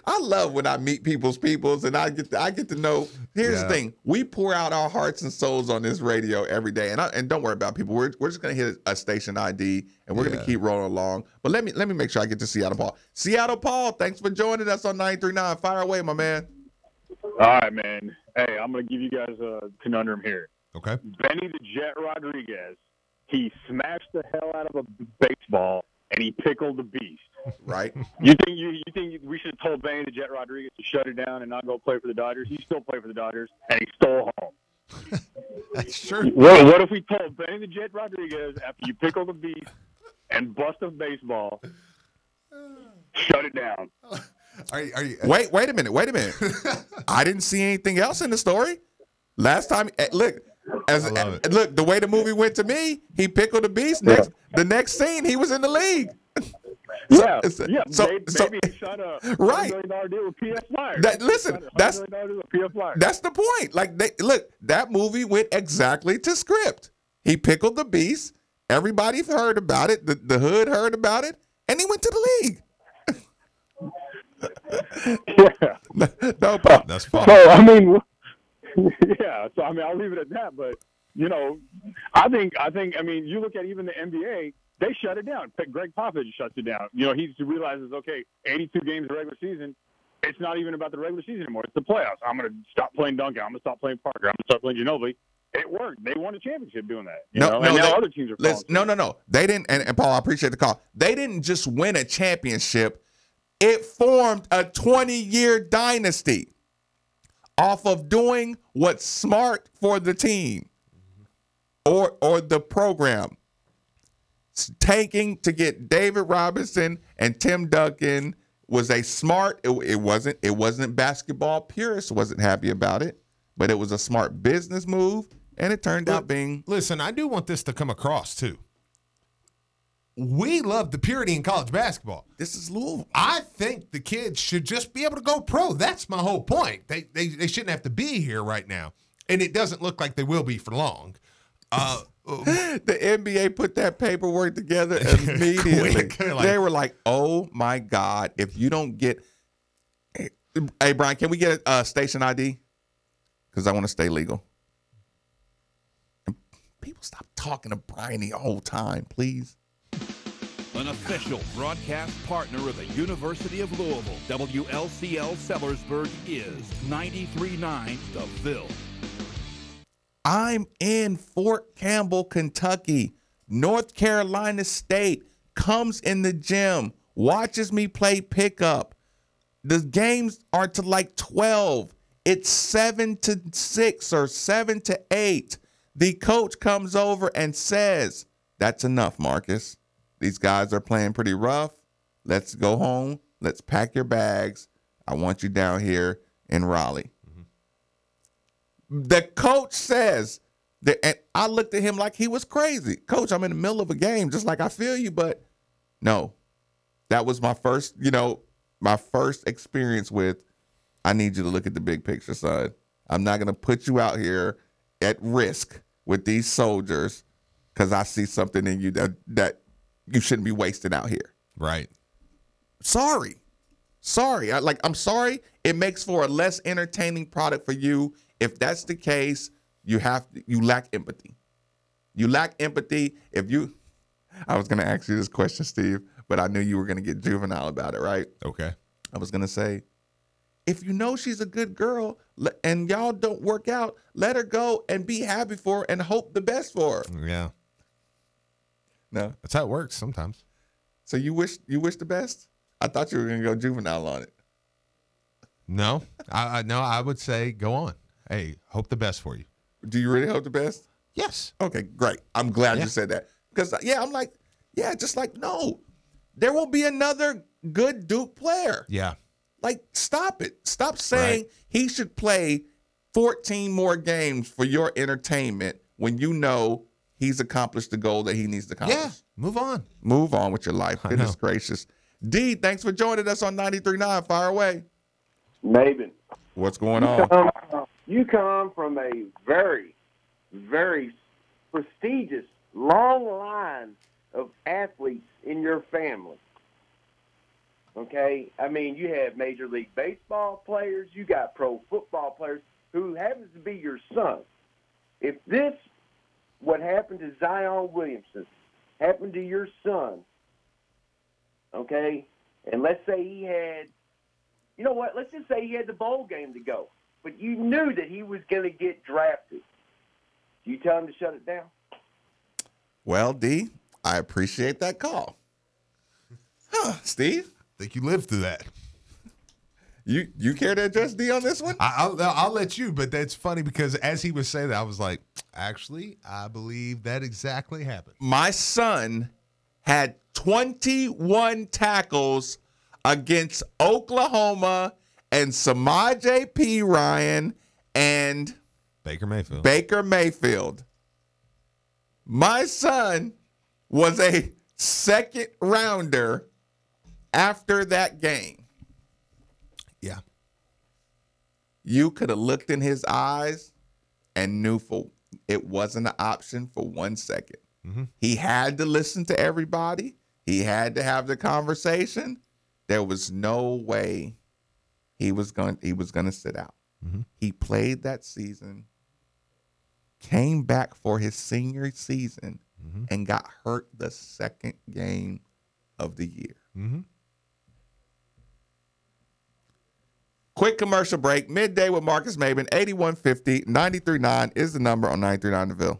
[SPEAKER 2] I love when I meet peoples, and I get to know. Here's the thing: we pour out our hearts and souls on this radio every day, and don't worry about people. We're just gonna hit a station ID, and we're gonna keep rolling along. But let me make sure I get to Seattle Paul. Seattle Paul, thanks for joining us on 93.9. Fire away, my man.
[SPEAKER 8] All right, man. Hey, I'm going to give you guys a conundrum here.
[SPEAKER 1] Okay.
[SPEAKER 8] Benny the Jet Rodriguez, he smashed the hell out of a baseball, and he pickled the beast.
[SPEAKER 2] Right.
[SPEAKER 8] You think we should have told Benny the Jet Rodriguez to shut it down and not go play for the Dodgers? He still played for the Dodgers, and he stole home.
[SPEAKER 1] That's true.
[SPEAKER 8] What if we told Benny the Jet Rodriguez, after you pickle the beast and bust a baseball, shut it down?
[SPEAKER 1] Are you,
[SPEAKER 2] wait a minute. I didn't see anything else in the story. Last time, look, the way the movie went to me, he pickled the beast. The next scene, he was in the league.
[SPEAKER 8] Yeah,
[SPEAKER 2] maybe
[SPEAKER 8] he signed a $100 million deal with P.F. Flyers.
[SPEAKER 2] That's the point. Like, that movie went exactly to script. He pickled the beast. Everybody heard about it. The hood heard about it, and he went to the league.
[SPEAKER 8] Yeah.
[SPEAKER 2] No problem.
[SPEAKER 1] That's fine.
[SPEAKER 8] So, I mean, yeah. So, I mean, I'll leave it at that. But, you know, I think, you look at even the NBA, they shut it down. Greg Popovich shuts it down. You know, he realizes, okay, 82 games of regular season, it's not even about the regular season anymore. It's the playoffs. I'm going to stop playing Duncan. I'm going to stop playing Parker. I'm going to start playing Ginobili. It worked. They won a championship doing that. Now other teams are falling.
[SPEAKER 2] No. They didn't. And Paul, I appreciate the call. They didn't just win a championship. It formed a 20-year dynasty off of doing what's smart for the team or the program. Tanking to get David Robinson and Tim Duncan was a smart. It wasn't basketball purists wasn't happy about it, but it was a smart business move. And it turned out being.
[SPEAKER 1] Listen, I do want this to come across, too. We love the purity in college basketball.
[SPEAKER 2] This is Louisville.
[SPEAKER 1] I think the kids should just be able to go pro. That's my whole point. They shouldn't have to be here right now. And it doesn't look like they will be for long.
[SPEAKER 2] The NBA put that paperwork together immediately. They were like, oh, my God, if you don't get – hey, Brian, can we get a station ID? Because I want to stay legal. And people stop talking to Brian the whole time, please.
[SPEAKER 4] An official broadcast partner of the University of Louisville, WLCL Sellersburg is 93.9 The Ville.
[SPEAKER 2] I'm in Fort Campbell, Kentucky. North Carolina State comes in the gym, watches me play pickup. The games are to like 12. It's 7-6 or 7-8. The coach comes over and says, that's enough, Marcus. These guys are playing pretty rough. Let's go home. Let's pack your bags. I want you down here in Raleigh. The coach says that, and I looked at him like he was crazy. Coach, I'm in the middle of a game, just like I feel you, but no. That was my first, my first experience with, I need you to look at the big picture, son. I'm not going to put you out here at risk with these soldiers because I see something in you that you shouldn't be wasting out here. Right. Sorry. I'm sorry. It makes for a less entertaining product for you. If that's the case, you lack empathy. You lack empathy. I was going to ask you this question, Steve, but I knew you were going to get juvenile about it, right?
[SPEAKER 1] Okay.
[SPEAKER 2] I was going to say, if you know she's a good girl and y'all don't work out, let her go and be happy for her and hope the best for her.
[SPEAKER 1] Yeah.
[SPEAKER 2] No.
[SPEAKER 1] That's how it works sometimes.
[SPEAKER 2] So you wish the best? I thought you were going to go juvenile on it.
[SPEAKER 1] No. I would say go on. Hey, hope the best for you.
[SPEAKER 2] Do you really hope the best?
[SPEAKER 1] Yes.
[SPEAKER 2] Okay, great. I'm glad you said that. Because, I'm like, no. There will be another good Duke player.
[SPEAKER 1] Yeah.
[SPEAKER 2] Like, stop it. Stop saying he should play 14 more games for your entertainment when you know he's accomplished the goal that he needs to accomplish.
[SPEAKER 1] Yeah, move on.
[SPEAKER 2] Move on with your life. Goodness gracious. D, thanks for joining us on 93.9. Fire away.
[SPEAKER 6] Maben.
[SPEAKER 2] What's going on?
[SPEAKER 6] You come from a very, very prestigious, long line of athletes in your family. Okay? I mean, you have Major League Baseball players. You got pro football players who happens to be your son. If what happened to Zion Williamson happened to your son, okay, and let's say he had, let's just say he had the bowl game to go, but you knew that he was going to get drafted. Do you tell him to shut it down?
[SPEAKER 2] Well, D, I appreciate that call. Steve?
[SPEAKER 1] I think you lived through that.
[SPEAKER 2] You care to address D on this one?
[SPEAKER 1] I'll let you, but that's funny because as he was saying that, I was like, actually, I believe that exactly happened.
[SPEAKER 2] My son had 21 tackles against Oklahoma and Samaje P. Ryan and
[SPEAKER 1] Baker
[SPEAKER 2] Mayfield. My son was a second rounder after that game.
[SPEAKER 1] Yeah.
[SPEAKER 2] You could have looked in his eyes and knew it wasn't an option for 1 second.
[SPEAKER 1] Mm-hmm.
[SPEAKER 2] He had to listen to everybody. He had to have the conversation. There was no way he was going to sit out.
[SPEAKER 1] Mm-hmm.
[SPEAKER 2] He played that season, came back for his senior season, and got hurt the second game of the year.
[SPEAKER 1] Mm-hmm.
[SPEAKER 2] Quick commercial break. Midday with Marcus Maben. 8150 93.9 is the number on 93.9 The Ville.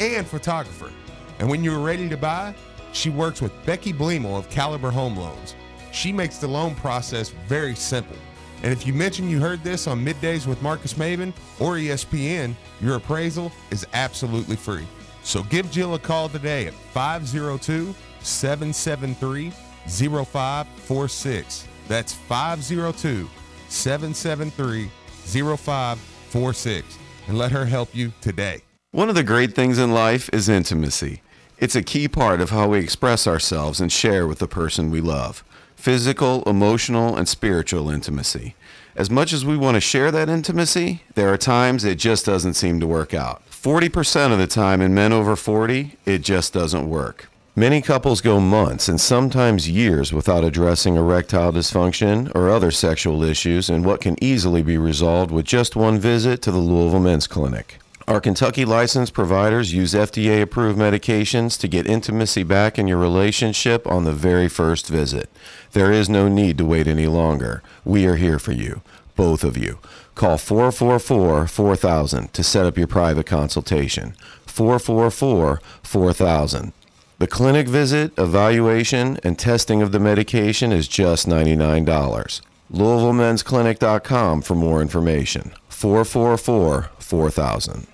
[SPEAKER 1] and photographer. And when you're ready to buy, she works with Becky Bleemel of Caliber Home Loans. She makes the loan process very simple. And if you mention you heard this on Middays with Marcus Maben or ESPN, your appraisal is absolutely free. So give Jill a call today at 502-773-0546. That's 502-773-0546. And let her help you today.
[SPEAKER 9] One of the great things in life is intimacy. It's a key part of how we express ourselves and share with the person we love. Physical, emotional, and spiritual intimacy. As much as we want to share that intimacy, there are times it just doesn't seem to work out. 40% of the time in men over 40, it just doesn't work. Many couples go months and sometimes years without addressing erectile dysfunction or other sexual issues in what can easily be resolved with just one visit to the Louisville Men's Clinic. Our Kentucky licensed providers use FDA-approved medications to get intimacy back in your relationship on the very first visit. There is no need to wait any longer. We are here for you, both of you. Call 444-4000 to set up your private consultation. 444-4000. The clinic visit, evaluation, and testing of the medication is just $99. LouisvilleMen'sClinic.com for more information. 444-4000.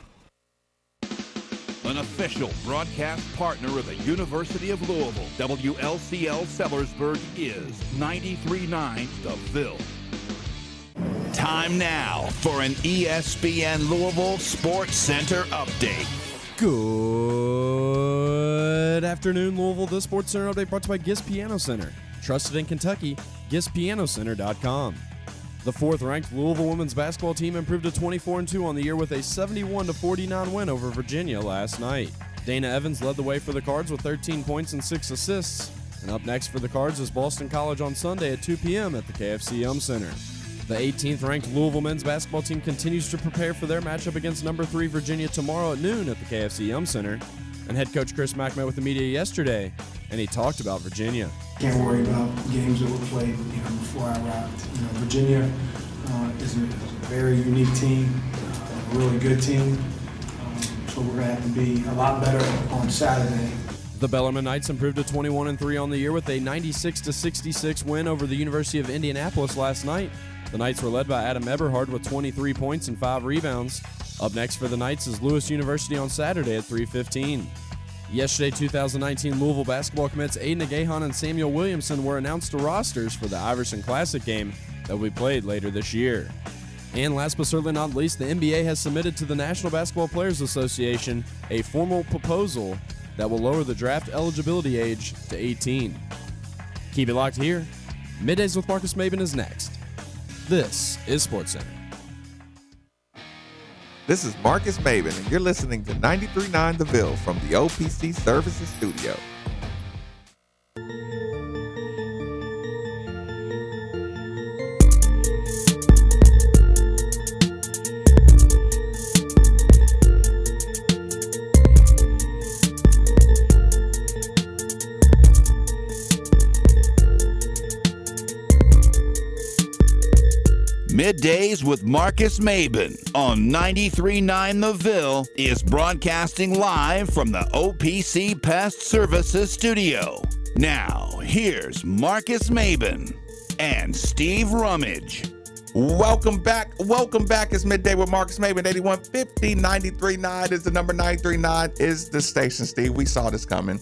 [SPEAKER 4] An official broadcast partner of the University of Louisville, WLCL Sellersburg is 93.9 The Ville. Time now for an ESPN Louisville Sports Center update.
[SPEAKER 5] Good afternoon, Louisville. This Sports Center update brought to you by Gist Piano Center. Trusted in Kentucky, GistPianoCenter.com. The fourth-ranked Louisville women's basketball team improved to 24-2 on the year with a 71-49 win over Virginia last night. Dana Evans led the way for the Cards with 13 points and 6 assists. And up next for the Cards is Boston College on Sunday at 2 p.m. at the KFC Yum Center. The 18th-ranked Louisville men's basketball team continues to prepare for their matchup against number 3 Virginia tomorrow at noon at the KFC Yum Center. And head coach Chris Mack met with the media yesterday, and he talked about Virginia.
[SPEAKER 10] Can't worry about games that were played, before I arrived. Virginia is a very unique team, a really good team. So we're going to have to be a lot better on Saturday.
[SPEAKER 5] The Bellarmine Knights improved to 21-3 on the year with a 96-66 win over the University of Indianapolis last night. The Knights were led by Adam Eberhard with 23 points and 5 rebounds. Up next for the Knights is Lewis University on Saturday at 3:15. Yesterday, 2019 Louisville basketball commits Aiden Agahan and Samuel Williamson were announced to rosters for the Iverson Classic game that will be played later this year. And last but certainly not least, the NBA has submitted to the National Basketball Players Association a formal proposal that will lower the draft eligibility age to 18. Keep it locked here. Middays with Marcus Maben is next. This is SportsCenter.
[SPEAKER 2] This is Marcus Maben, and you're listening to 93.9 The Ville from the OPC Services Studio.
[SPEAKER 4] Middays with Marcus Maben on 93.9 The Ville is broadcasting live from the OPC Pest Services Studio. Now, here's Marcus Maben and Steve Rummage.
[SPEAKER 2] Welcome back. Welcome back. It's Midday with Marcus Maben. 8150 93.9 is the number. 93.9 is the station, Steve. We saw this coming.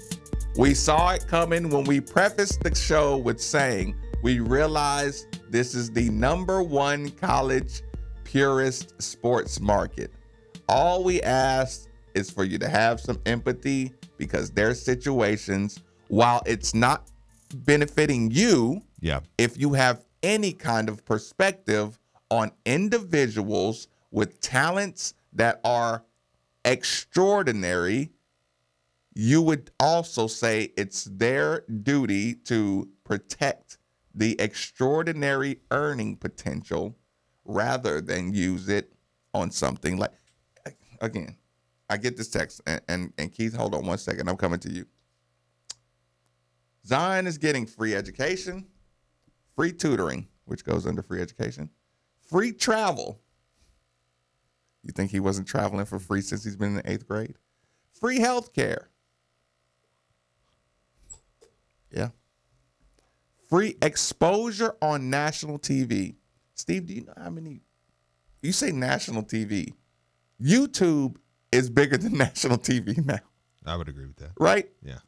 [SPEAKER 2] We saw it coming when we prefaced the show with saying we realized this is the #1 college purist sports market. All we ask is for you to have some empathy because their situations, while it's not benefiting you, if you have any kind of perspective on individuals with talents that are extraordinary, you would also say it's their duty to protect the extraordinary earning potential rather than use it on something like, again, I get this text, and Keith, hold on 1 second. I'm coming to you. Zion is getting free education, free tutoring, which goes under free education, free travel. You think he wasn't traveling for free since he's been in the 8th grade? Free health care. Yeah. Free exposure on national TV. Steve, do you know how many? You say national TV. YouTube is bigger than national TV now.
[SPEAKER 1] I would agree with that.
[SPEAKER 2] Right?
[SPEAKER 1] Yeah.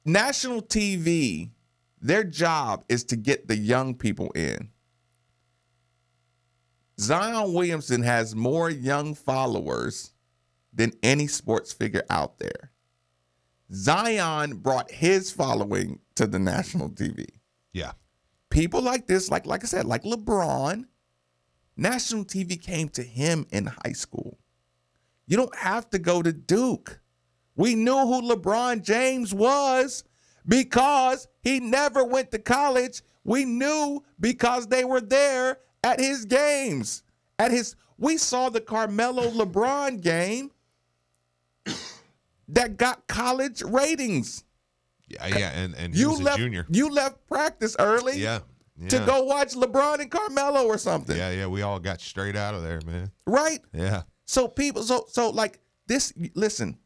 [SPEAKER 2] National TV, their job is to get the young people in. Zion Williamson has more young followers than any sports figure out there. Zion brought his following to the national TV.
[SPEAKER 1] Yeah.
[SPEAKER 2] People like this, like I said, like LeBron, national TV came to him in high school. You don't have to go to Duke. We knew who LeBron James was because he never went to college. We knew because they were there at his games. We saw the Carmelo LeBron game that got college ratings.
[SPEAKER 1] Yeah, and he was a junior.
[SPEAKER 2] You left practice early to go watch LeBron and Carmelo or something.
[SPEAKER 1] Yeah, we all got straight out of there, man.
[SPEAKER 2] Right?
[SPEAKER 1] Yeah.
[SPEAKER 2] So people, so like this, listen,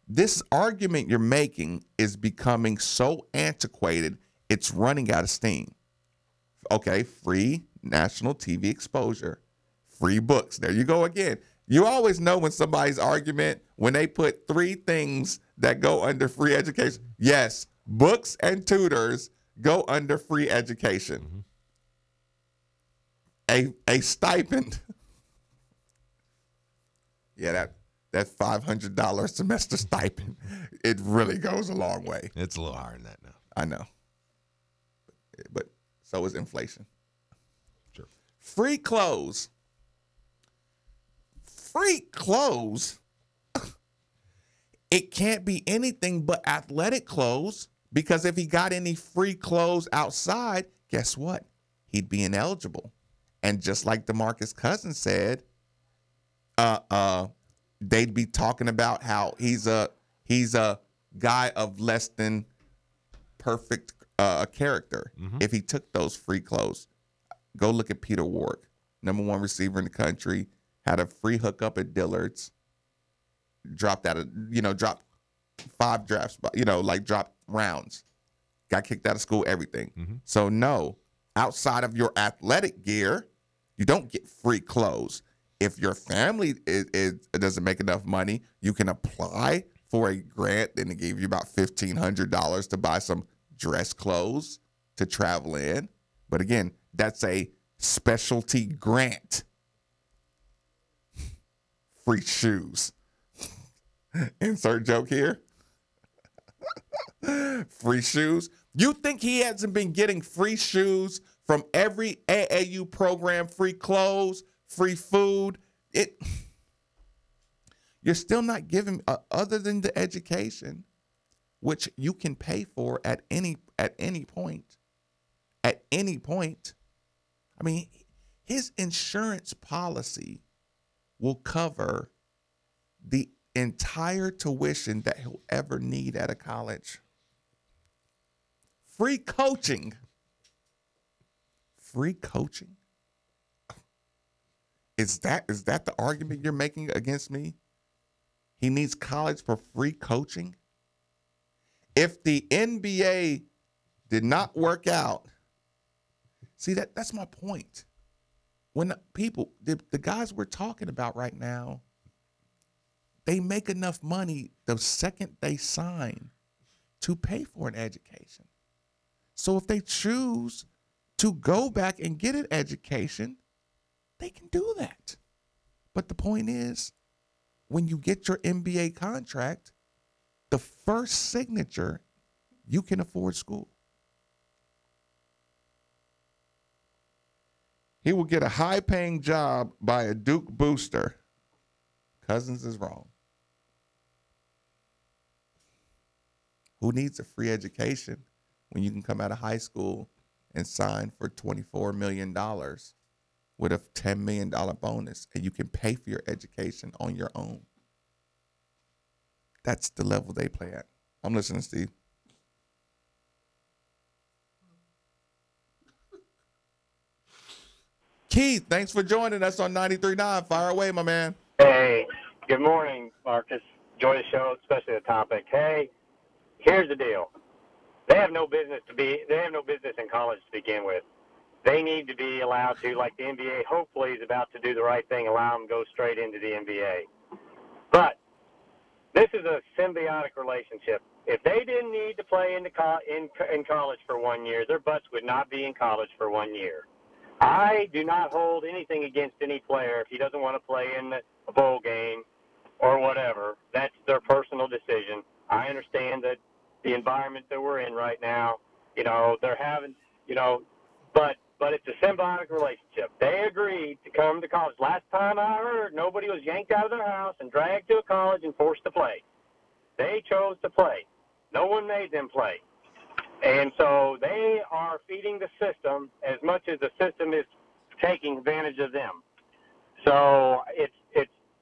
[SPEAKER 2] this argument you're making is becoming so antiquated, it's running out of steam. Okay, free national TV exposure, free books. There you go again. You always know when somebody's argument, when they put three things that go under free education. Yes, books and tutors go under free education. A stipend. Yeah, that $500 semester stipend, it really goes a long way.
[SPEAKER 1] It's a little higher than that now.
[SPEAKER 2] I know. But so is inflation.
[SPEAKER 1] Sure.
[SPEAKER 2] Free clothes. Free clothes. It can't be anything but athletic clothes, because if he got any free clothes outside, guess what? He'd be ineligible. And just like DeMarcus Cousins said, they'd be talking about how he's a guy of less than perfect character if he took those free clothes. Go look at Peter Warrick, #1 receiver in the country, had a free hookup at Dillard's, dropped 5 drafts, dropped rounds, got kicked out of school, everything. So no, outside of your athletic gear, you don't get free clothes. If your family doesn't make enough money, you can apply for a grant, and they give you about $1,500 to buy some dress clothes to travel in. But again, that's a specialty grant. Free shoes. Insert joke here. Free shoes. You think he hasn't been getting free shoes from every AAU program, free clothes, free food? You're still not giving, other than the education, which you can pay for at any point. At any point. I mean, his insurance policy will cover the entire tuition that he'll ever need at a college. Free coaching. Free coaching. Is that the argument you're making against me? He needs college for free coaching? If the NBA did not work out, see, that's my point. When the guys we're talking about right now, they make enough money the second they sign to pay for an education. So if they choose to go back and get an education, they can do that. But the point is, when you get your NBA contract, the first signature, you can afford school. He will get a high-paying job by a Duke booster. Cousins is wrong. Who needs a free education when you can come out of high school and sign for $24 million with a $10 million bonus, and you can pay for your education on your own? That's the level they play at. I'm listening, Steve. Keith, thanks for joining us on 93.9. Fire away, my man.
[SPEAKER 11] Hey, good morning, Marcus. enjoy the show, especially the topic. Hey, here's the deal. They have no business in college to begin with. They need to be allowed to, like the NBA hopefully is about to do the right thing, allow them to go straight into the NBA. But this is a symbiotic relationship. If they didn't need to play in college for 1 year, their butts would not be in college for 1 year. I do not hold anything against any player if he doesn't want to play in a bowl game or whatever. That's their personal decision. I understand that the environment that we're in right now, they're having, but it's a symbiotic relationship. They agreed to come to college. Last time I heard, nobody was yanked out of their house and dragged to a college and forced to play. They chose to play. No one made them play. And so they are feeding the system as much as the system is taking advantage of them. So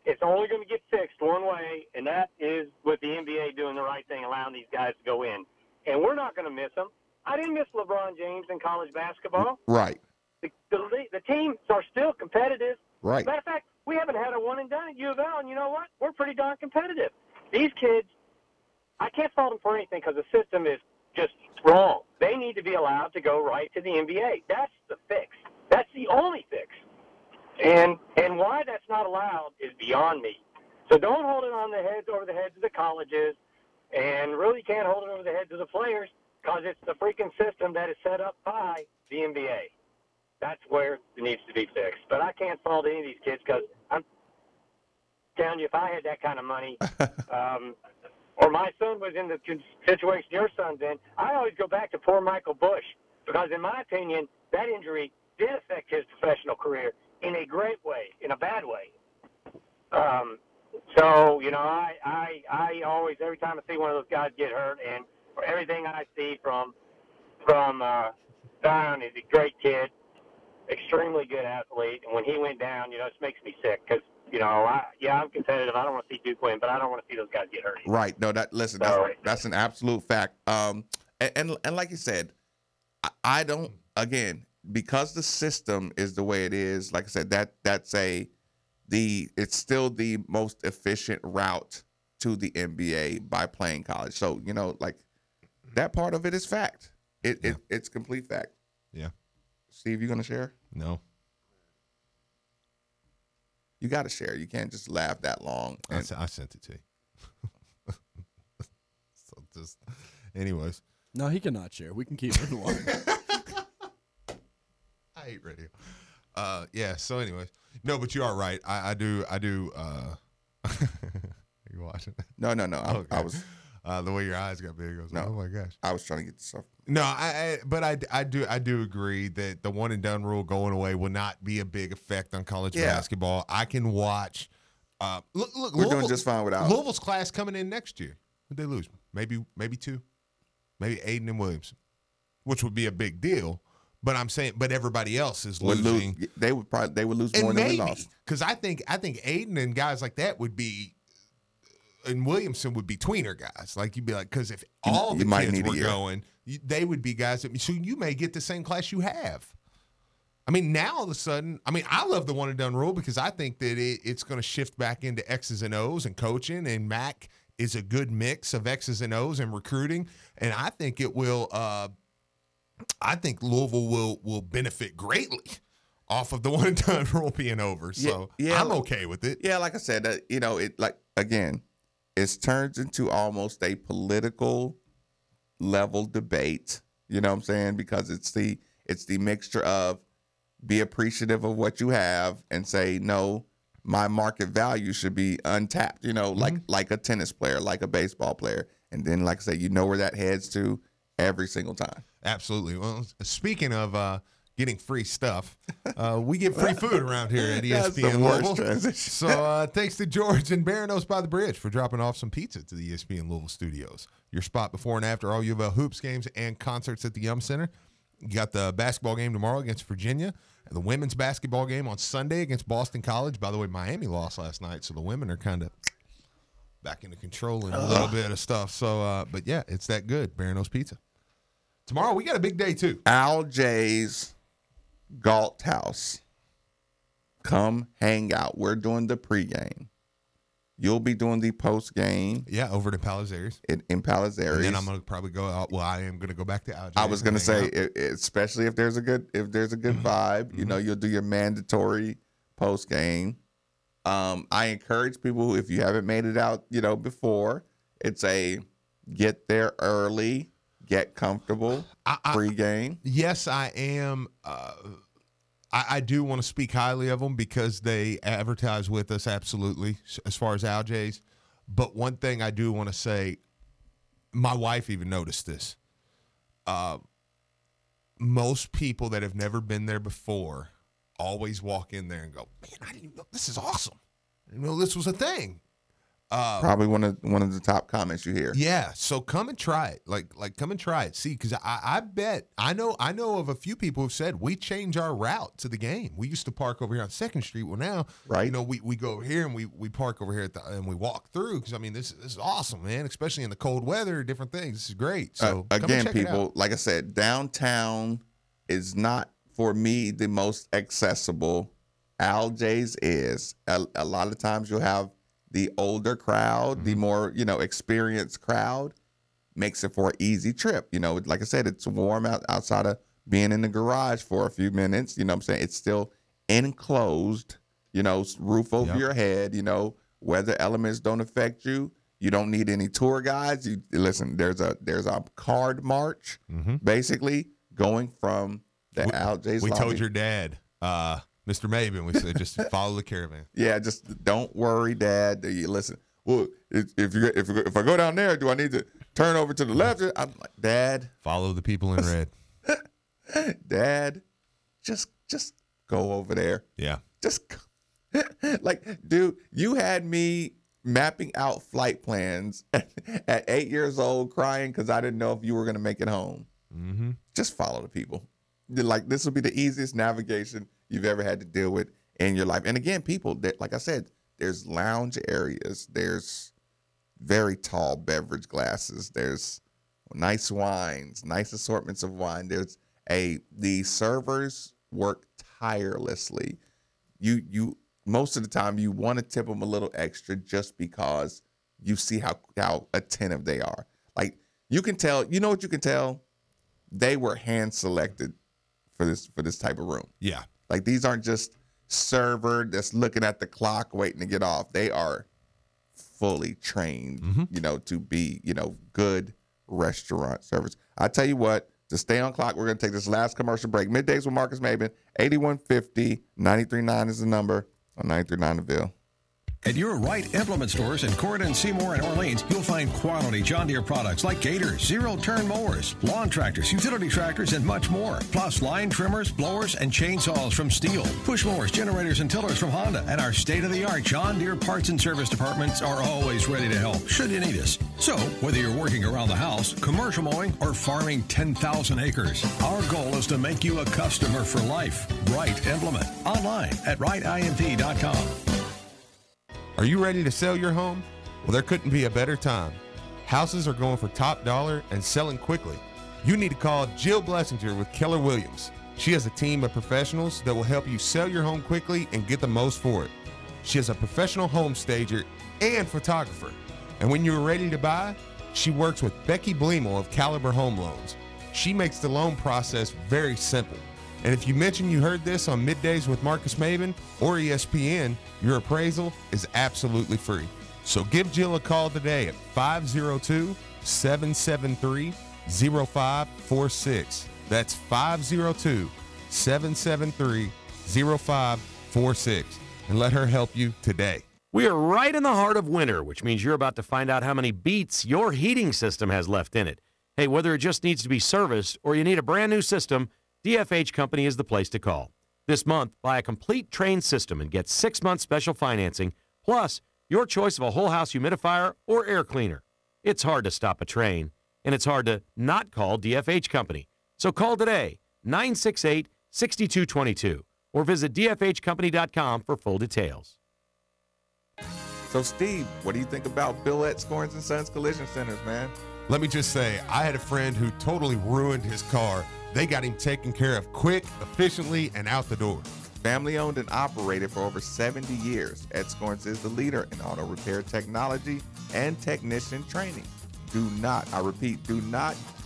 [SPEAKER 11] it's only going to get fixed one way, and that is with the NBA doing the right thing, allowing these guys to go in. And we're not going to miss them. I didn't miss LeBron James in college basketball.
[SPEAKER 2] Right.
[SPEAKER 11] The teams are still competitive.
[SPEAKER 2] Right.
[SPEAKER 11] Matter of fact, we haven't had a one and done at U of L, and you know what? We're pretty darn competitive. These kids, I can't fault them for anything because the system is just wrong. They need to be allowed to go right to the NBA. That's the fix. That's the only fix. And why that's not allowed is beyond me. So don't hold it over the heads of the colleges, and really can't hold it over the heads of the players because it's the freaking system that is set up by the NBA. That's where it needs to be fixed. But I can't fault any of these kids because I'm telling you, if I had that kind of money, or my son was in the situation your son's in, I always go back to poor Michael Bush because, in my opinion, that injury did affect his professional career in a great way, in a bad way. So, I always, every time I see one of those guys get hurt, and for everything I see from Zion, he's a great kid, extremely good athlete, and when he went down, it just makes me sick because, I'm competitive. I don't want to see Duke win, but I don't want to see those guys get hurt.
[SPEAKER 2] Right. No, that's an absolute fact. And like you said, I don't, again, because the system is the way it is, like I said, it's still the most efficient route to the NBA by playing college. So, like that part of it is fact. It's complete fact.
[SPEAKER 1] Yeah.
[SPEAKER 2] Steve, you gonna share?
[SPEAKER 1] No.
[SPEAKER 2] You got to share. You can't just laugh that long.
[SPEAKER 1] I sent it to you. So just, anyways.
[SPEAKER 5] No, he cannot share. We can keep moving along.
[SPEAKER 1] I hate radio. Yeah. So, anyways, no, but you are right. I do. Are you watching?
[SPEAKER 2] No.
[SPEAKER 1] Okay.
[SPEAKER 2] I was.
[SPEAKER 1] The way your eyes got big, I was like, oh my gosh.
[SPEAKER 2] I was trying to get this stuff.
[SPEAKER 1] No, I do agree that the one and done rule going away will not be a big effect on college basketball. I can watch. Look,
[SPEAKER 2] we're doing just fine without
[SPEAKER 1] Louisville's class coming in next year. Would they lose? Maybe two, maybe Aiden and Williamson, which would be a big deal. But I'm saying, everybody else is losing.
[SPEAKER 2] They would lose more than we lost.
[SPEAKER 1] Because I think Aiden and guys like that would be. And Williamson would be tweener guys. Like, you'd be like, because if all the kids were going, they would be guys so you may get the same class you have. I mean, now all of a sudden, I love the one and done rule because I think that it's going to shift back into X's and O's and coaching, and Mac is a good mix of X's and O's and recruiting. And I think it will, I think Louisville will benefit greatly off of the one and done rule being over. So I'm okay with it.
[SPEAKER 2] Yeah, like I said, it's turned into almost a political level debate. You know what I'm saying? Because it's the mixture of be appreciative of what you have and say, no, my market value should be untapped, like a tennis player, like a baseball player. And then, like I say, where that heads to every single time.
[SPEAKER 1] Absolutely. Well, speaking of getting free stuff, we get free food around here at ESPN Louisville. So thanks to George and Baranos by the Bridge for dropping off some pizza to the ESPN Louisville studios. Your spot before and after all U of L hoops games and concerts at the Yum Center. You got the basketball game tomorrow against Virginia, and the women's basketball game on Sunday against Boston College. By the way, Miami lost last night, so the women are kind of back into controlling a little bit of stuff. So, but yeah, it's that good. Baranos Pizza. Tomorrow we got a big day too.
[SPEAKER 2] Al J's Galt House. Come hang out. We're doing the pregame. You'll be doing the post game.
[SPEAKER 1] Yeah, over to Palazares.
[SPEAKER 2] In Palazares.
[SPEAKER 1] And then I'm gonna probably go out. Well, I am gonna go back to Algiers.
[SPEAKER 2] I was gonna say, especially if there's a good vibe, you know, you'll do your mandatory post game. I encourage people, if you haven't made it out, you know, before, it's a get there early, get comfortable pre-game.
[SPEAKER 1] Yes, I am. I do want to speak highly of them because they advertise with us, absolutely, as far as Aljays. But one thing I do want to say, my wife even noticed this. Most people that have never been there before always walk in there and go, man, I didn't even know this is awesome. I didn't know this was a thing.
[SPEAKER 2] Probably one of the top comments you hear.
[SPEAKER 1] Yeah, so come and try it. Like come and try it. See, because I bet I know of a few people who've said we change our route to the game. We used to park over here on 2nd Street. Well, now you know we go over here and we park over here and we walk through because I mean this is awesome, man. Especially in the cold weather, different things. This is great. So
[SPEAKER 2] again, people, like I said, downtown is not for me the most accessible. Aljays is. A lot of times you'll have the older crowd, the more, you know, experienced crowd, makes it for an easy trip. You know, like I said, it's warm outside of being in the garage for a few minutes. You know what I'm saying? It's still enclosed, you know, roof over your head, you know, weather elements don't affect you. You don't need any tour guides. You listen, there's a card march basically going from the Aljays
[SPEAKER 1] We
[SPEAKER 2] lobby.
[SPEAKER 1] told your dad, Mr. Maben, we said just follow the caravan.
[SPEAKER 2] Yeah, just don't worry, Dad. You listen. Well, if I go down there, do I need to turn over to the left? I'm like, Dad,
[SPEAKER 1] follow the people in red.
[SPEAKER 2] Dad, just go over there.
[SPEAKER 1] Yeah.
[SPEAKER 2] Just like, dude, you had me mapping out flight plans at 8 years old, crying because I didn't know if you were gonna make it home. Just follow the people. Like, this will be the easiest navigation you've ever had to deal with in your life. And again, people, that, like I said, there's lounge areas, there's very tall beverage glasses, there's nice wines, nice assortments of wine. The servers work tirelessly. You most of the time you want to tip them a little extra just because you see how attentive they are. Like, you can tell, you know what you can tell? They were hand selected for this type of room.
[SPEAKER 1] Yeah.
[SPEAKER 2] Like, these aren't just server that's looking at the clock waiting to get off. They are fully trained, you know, to be, you know, good restaurant servers. I tell you what, to stay on clock, we're going to take this last commercial break. Middays with Marcus Maben, 8150 939 is the number on 939 The Ville.
[SPEAKER 12] At your Wright Implement Stores in Corydon, Seymour, and Orleans, you'll find quality John Deere products like Gators, zero-turn mowers, lawn tractors, utility tractors, and much more. Plus line trimmers, blowers, and chainsaws from Steel, push mowers, generators, and tillers from Honda. And our state-of-the-art John Deere parts and service departments are always ready to help, should you need us. So, whether you're working around the house, commercial mowing, or farming 10,000 acres, our goal is to make you a customer for life. Wright Implement. Online at wrightimp.com.
[SPEAKER 1] Are you ready to sell your home? Well, there couldn't be a better time. Houses are going for top dollar and selling quickly. You need to call Jill Blessinger with Keller Williams. She has a team of professionals that will help you sell your home quickly and get the most for it. She is a professional home stager and photographer. And when you're ready to buy, she works with Becky Bleemel of Caliber Home Loans. She makes the loan process very simple. And if you mention you heard this on Middays with Marcus Maben or ESPN, your appraisal is absolutely free. So give Jill a call today at 502-773-0546. That's 502-773-0546. And let her help you today.
[SPEAKER 13] We are right in the heart of winter, which means you're about to find out how many beats your heating system has left in it. Hey, whether it just needs to be serviced or you need a brand new system, DFH Company is the place to call. This month, buy a complete Trane system and get 6 months special financing, plus your choice of a whole house humidifier or air cleaner. It's hard to stop a Trane, and it's hard to not call DFH Company. So call today, 968-6222, or visit dfhcompany.com for full details.
[SPEAKER 2] So, Steve, what do you think about Billette Scorns and Sons Collision Centers, man?
[SPEAKER 1] Let me just say, I had a friend who totally ruined his car. They got him taken care of quick, efficiently, and out the door.
[SPEAKER 2] Family owned and operated for over 70 years, Ed Scorns is the leader in auto repair technology and technician training. Do not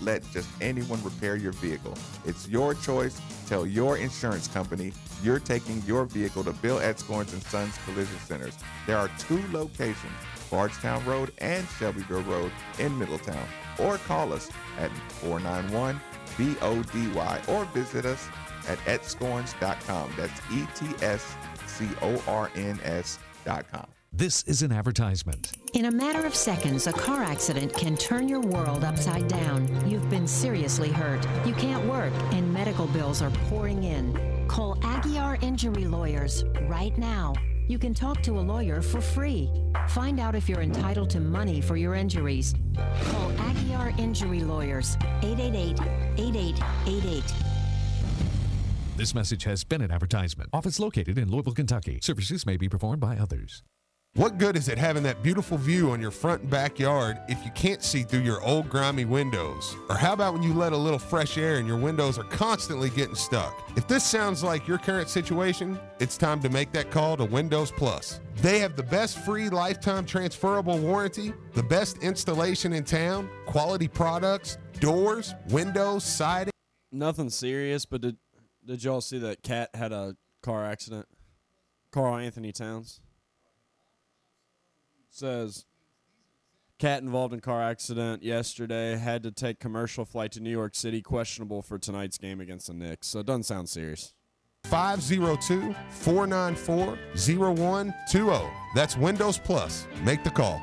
[SPEAKER 2] let just anyone repair your vehicle. It's your choice. Tell your insurance company you're taking your vehicle to Bill Ed Scorns & Sons Collision Centers. There are 2 locations, Bardstown Road and Shelbyville Road in Middletown. Or call us at 491-BODY or visit us at edscorns.com. That's ETSCORNS.com.
[SPEAKER 14] This is an advertisement.
[SPEAKER 15] In a matter of seconds, a car accident can turn your world upside down. You've been seriously hurt. You can't work, and medical bills are pouring in. Call Aguiar Injury Lawyers right now. You can talk to a lawyer for free. Find out if you're entitled to money for your injuries. Call Aguiar Injury Lawyers, 888-8888.
[SPEAKER 14] This message has been an advertisement. Office located in Louisville, Kentucky. Services may be performed by others.
[SPEAKER 1] What good is it having that beautiful view on your front and backyard if you can't see through your old grimy windows? Or how about when you let a little fresh air and your windows are constantly getting stuck? If this sounds like your current situation, it's time to make that call to Windows Plus. They have the best free lifetime transferable warranty, the best installation in town, quality products, doors, windows, siding.
[SPEAKER 5] Nothing serious, but did y'all see that Cat had a car accident? Carl Anthony Towns says Cat involved in car accident yesterday, had to take commercial flight to New York City, questionable for tonight's game against the Knicks. So it doesn't sound serious.
[SPEAKER 1] 502-494-0120. That's Windows Plus. Make the call.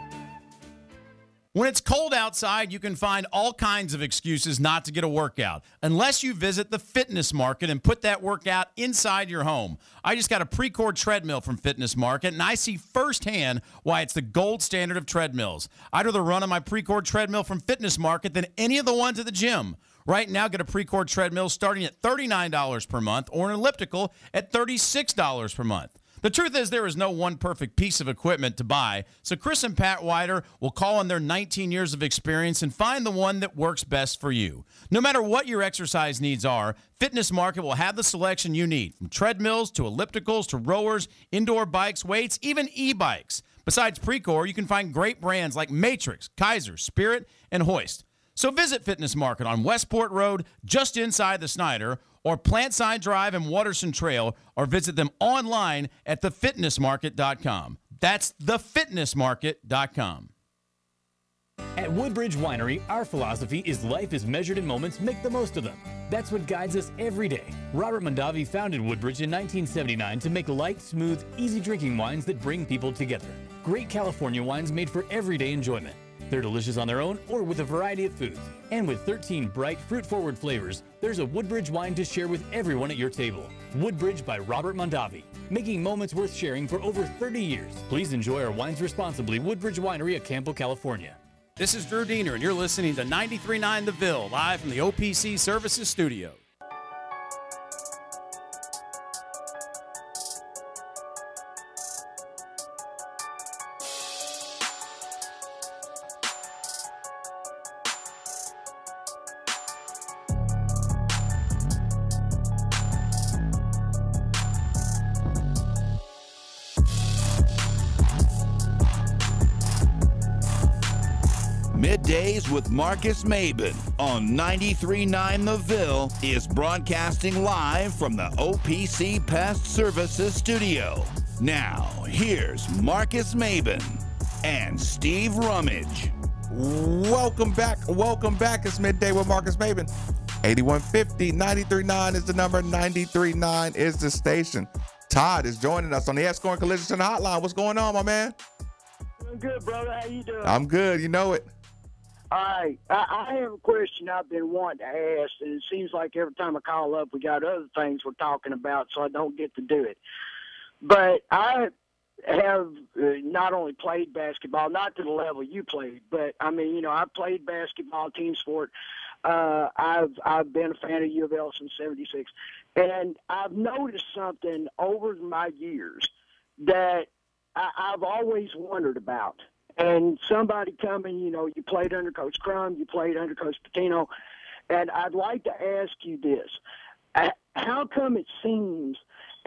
[SPEAKER 16] When it's cold outside, you can find all kinds of excuses not to get a workout, unless you visit the Fitness Market and put that workout inside your home. I just got a Precord treadmill from Fitness Market, and I see firsthand why it's the gold standard of treadmills. I'd rather run on my Precord treadmill from Fitness Market than any of the ones at the gym. Right now, get a Precord treadmill starting at $39 per month or an elliptical at $36 per month. The truth is there is no one perfect piece of equipment to buy, so Chris and Pat Wider will call on their 19 years of experience and find the one that works best for you. No matter what your exercise needs are, Fitness Market will have the selection you need, from treadmills to ellipticals to rowers, indoor bikes, weights, even e-bikes. Besides Precore, you can find great brands like Matrix, Kaiser, Spirit, and Hoist. So visit Fitness Market on Westport Road, just inside the Snyder, or Plantside Drive and Waterson Trail, or visit them online at thefitnessmarket.com. That's thefitnessmarket.com.
[SPEAKER 17] At Woodbridge Winery, our philosophy is life is measured in moments, make the most of them. That's what guides us every day. Robert Mondavi founded Woodbridge in 1979 to make light, smooth, easy drinking wines that bring people together. Great California wines made for everyday enjoyment. They're delicious on their own or with a variety of foods. And with 13 bright, fruit-forward flavors, there's a Woodbridge wine to share with everyone at your table. Woodbridge by Robert Mondavi, making moments worth sharing for over 30 years. Please enjoy our wines responsibly. Woodbridge Winery at Campo, California.
[SPEAKER 16] This is Drew Diener, and you're listening to 93.9 The Ville, live from the OPC Services Studio.
[SPEAKER 4] Middays with Marcus Maben on 93.9 The Ville is broadcasting live from the OPC Pest Services Studio. Now, here's Marcus Maben and Steve Rummage.
[SPEAKER 2] Welcome back. It's Midday with Marcus Maben. 8150 93.9 is the number. 93.9 is the station. Todd is joining us on the Ed-Scorns Collision Center hotline. What's going on, my man?
[SPEAKER 18] Doing good, brother. How you doing?
[SPEAKER 2] I'm good. You know it.
[SPEAKER 18] All right. I have a question I've been wanting to ask, and it seems like every time I call up, we got other things we're talking about, so I don't get to do it. But I have not only played basketball, not to the level you played, but, I mean, you know, I've played basketball, team sport. I've been a fan of U of L since '76. And I've noticed something over my years that I've always wondered about. And somebody coming, you know, you played under Coach Crum, you played under Coach Pitino, and I'd like to ask you this. How come it seems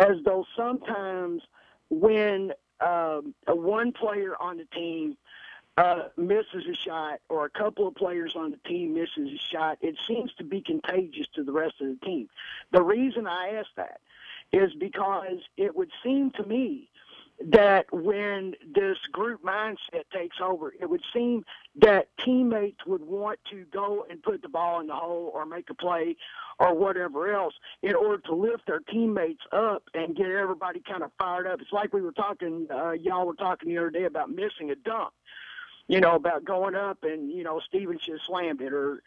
[SPEAKER 18] as though sometimes when one player on the team misses a shot, or a couple of players on the team misses a shot, it seems to be contagious to the rest of the team. The reason I ask that is because it would seem to me that when this group mindset takes over, it would seem that teammates would want to go and put the ball in the hole or make a play or whatever else in order to lift their teammates up and get everybody kind of fired up. It's like we were talking, y'all were talking the other day about missing a dunk. About going up and, Steven should have slammed it, or,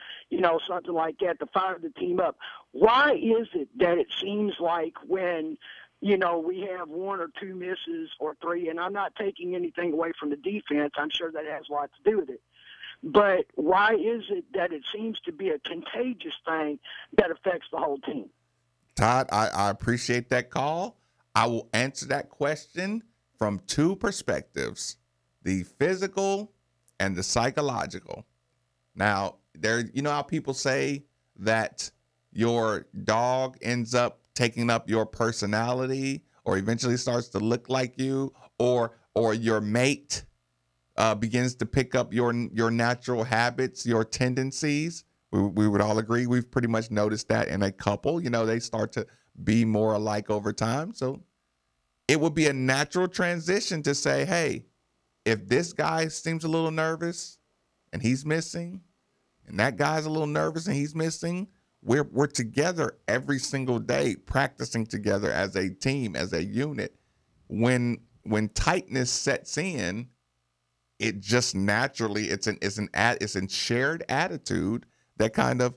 [SPEAKER 18] something like that to fire the team up. Why is it that it seems like when, we have one or two misses or three, and I'm not taking anything away from the defense, I'm sure that has a lot to do with it, but why is it that it seems to be a contagious thing that affects the whole team?
[SPEAKER 2] Todd, I appreciate that call. I will answer that question from two perspectives, the physical and the psychological. Now, how people say that your dog ends up taking up your personality, or eventually starts to look like you, or your mate begins to pick up your natural habits, your tendencies. We would all agree we've pretty much noticed that in a couple. They start to be more alike over time. So it would be a natural transition to say, hey, if this guy seems a little nervous and he's missing, and that guy's a little nervous and he's missing, we're together every single day, practicing together as a team, as a unit. When tightness sets in, it just naturally it's a shared attitude that kind of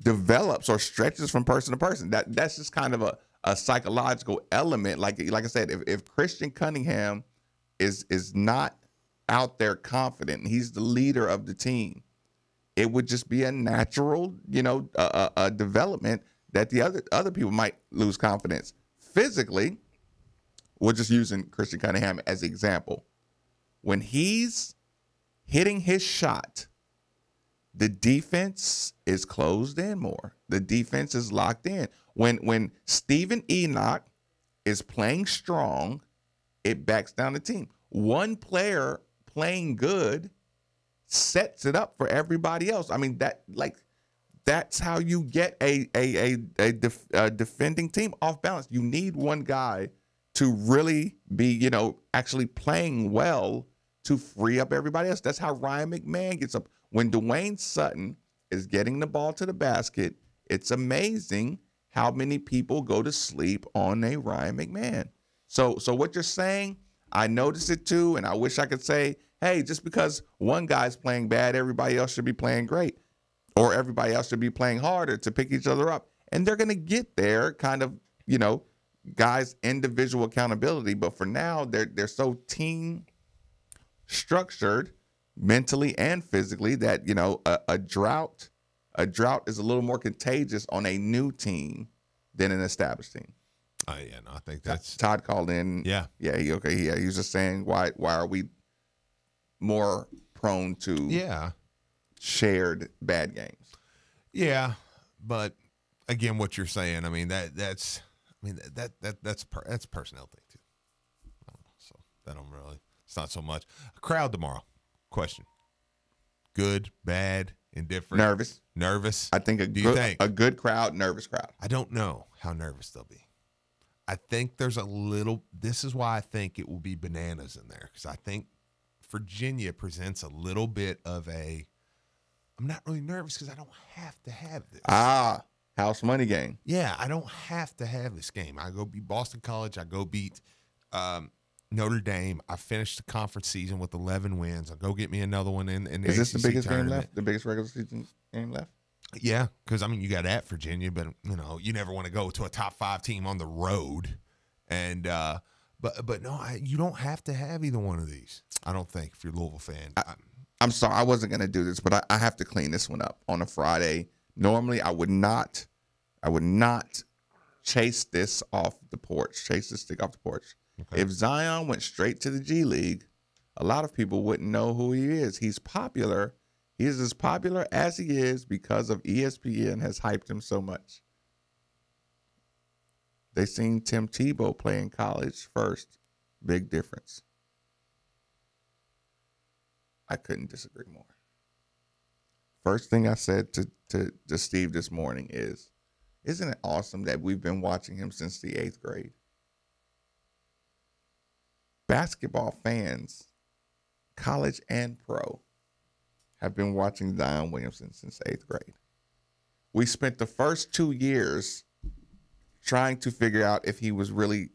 [SPEAKER 2] develops or stretches from person to person. That's just kind of a psychological element. Like I said, if Christian Cunningham is not out there confident and he's the leader of the team, it would just be a natural, a development that the other people might lose confidence. Physically, we're just using Christian Cunningham as an example. When he's hitting his shot, the defense is closed in more. The defense is locked in. When Steven Enoch is playing strong, it backs down the team. One player playing good sets it up for everybody else. I mean, that's how you get a defending team off balance. You need one guy to really be, actually playing well to free up everybody else. That's how Ryan McMahon gets up. When Dwayne Sutton is getting the ball to the basket, it's amazing how many people go to sleep on a Ryan McMahon. So what you're saying, I noticed it too, and I wish I could say, hey, just because one guy's playing bad, everybody else should be playing great, or everybody else should be playing harder to pick each other up. And they're going to get there, kind of, guys' individual accountability. But for now, they're so team structured mentally and physically that, a drought is a little more contagious on a new team than an established team.
[SPEAKER 1] Yeah, no, I think that's
[SPEAKER 2] Todd called in.
[SPEAKER 1] Yeah.
[SPEAKER 2] He was just saying why are we more prone to shared bad games? Yeah,
[SPEAKER 1] but again, what you're saying, I mean that's personnel thing too. I don't know, so that don't really. It's not so much a crowd tomorrow. Question: good, bad, indifferent, nervous.
[SPEAKER 2] I think a good crowd, nervous crowd.
[SPEAKER 1] I don't know how nervous they'll be. I think there's a little. This is why I think it will be bananas in there, because I think Virginia presents a little bit of a. I'm not really nervous because I don't have to have this.
[SPEAKER 2] House money game.
[SPEAKER 1] Yeah, I don't have to have this game. I go beat Boston College. I go beat Notre Dame. I finished the conference season with 11 wins. I'll go get me another one in the
[SPEAKER 2] Is this
[SPEAKER 1] ACC
[SPEAKER 2] the biggest
[SPEAKER 1] tournament.
[SPEAKER 2] game left? The biggest regular season game left?
[SPEAKER 1] Yeah, because, you got at Virginia, but, you never want to go to a top 5 team on the road. And but no, you don't have to have either one of these, I don't think, if you're a Louisville fan.
[SPEAKER 2] I'm sorry, I wasn't going to do this, but I have to clean this one up on a Friday. Normally, I would not chase this off the porch, chase this stick off the porch. Okay. If Zion went straight to the G League, a lot of people wouldn't know who he is. He's popular. He is as popular as he is because of ESPN has hyped him so much. They seen Tim Tebow play in college first. Big difference. I couldn't disagree more. First thing I said to Steve this morning is, isn't it awesome that we've been watching him since the 8th grade? Basketball fans, college and pro, have been watching Zion Williamson since 8th grade. We spent the first 2 years trying to figure out if he was really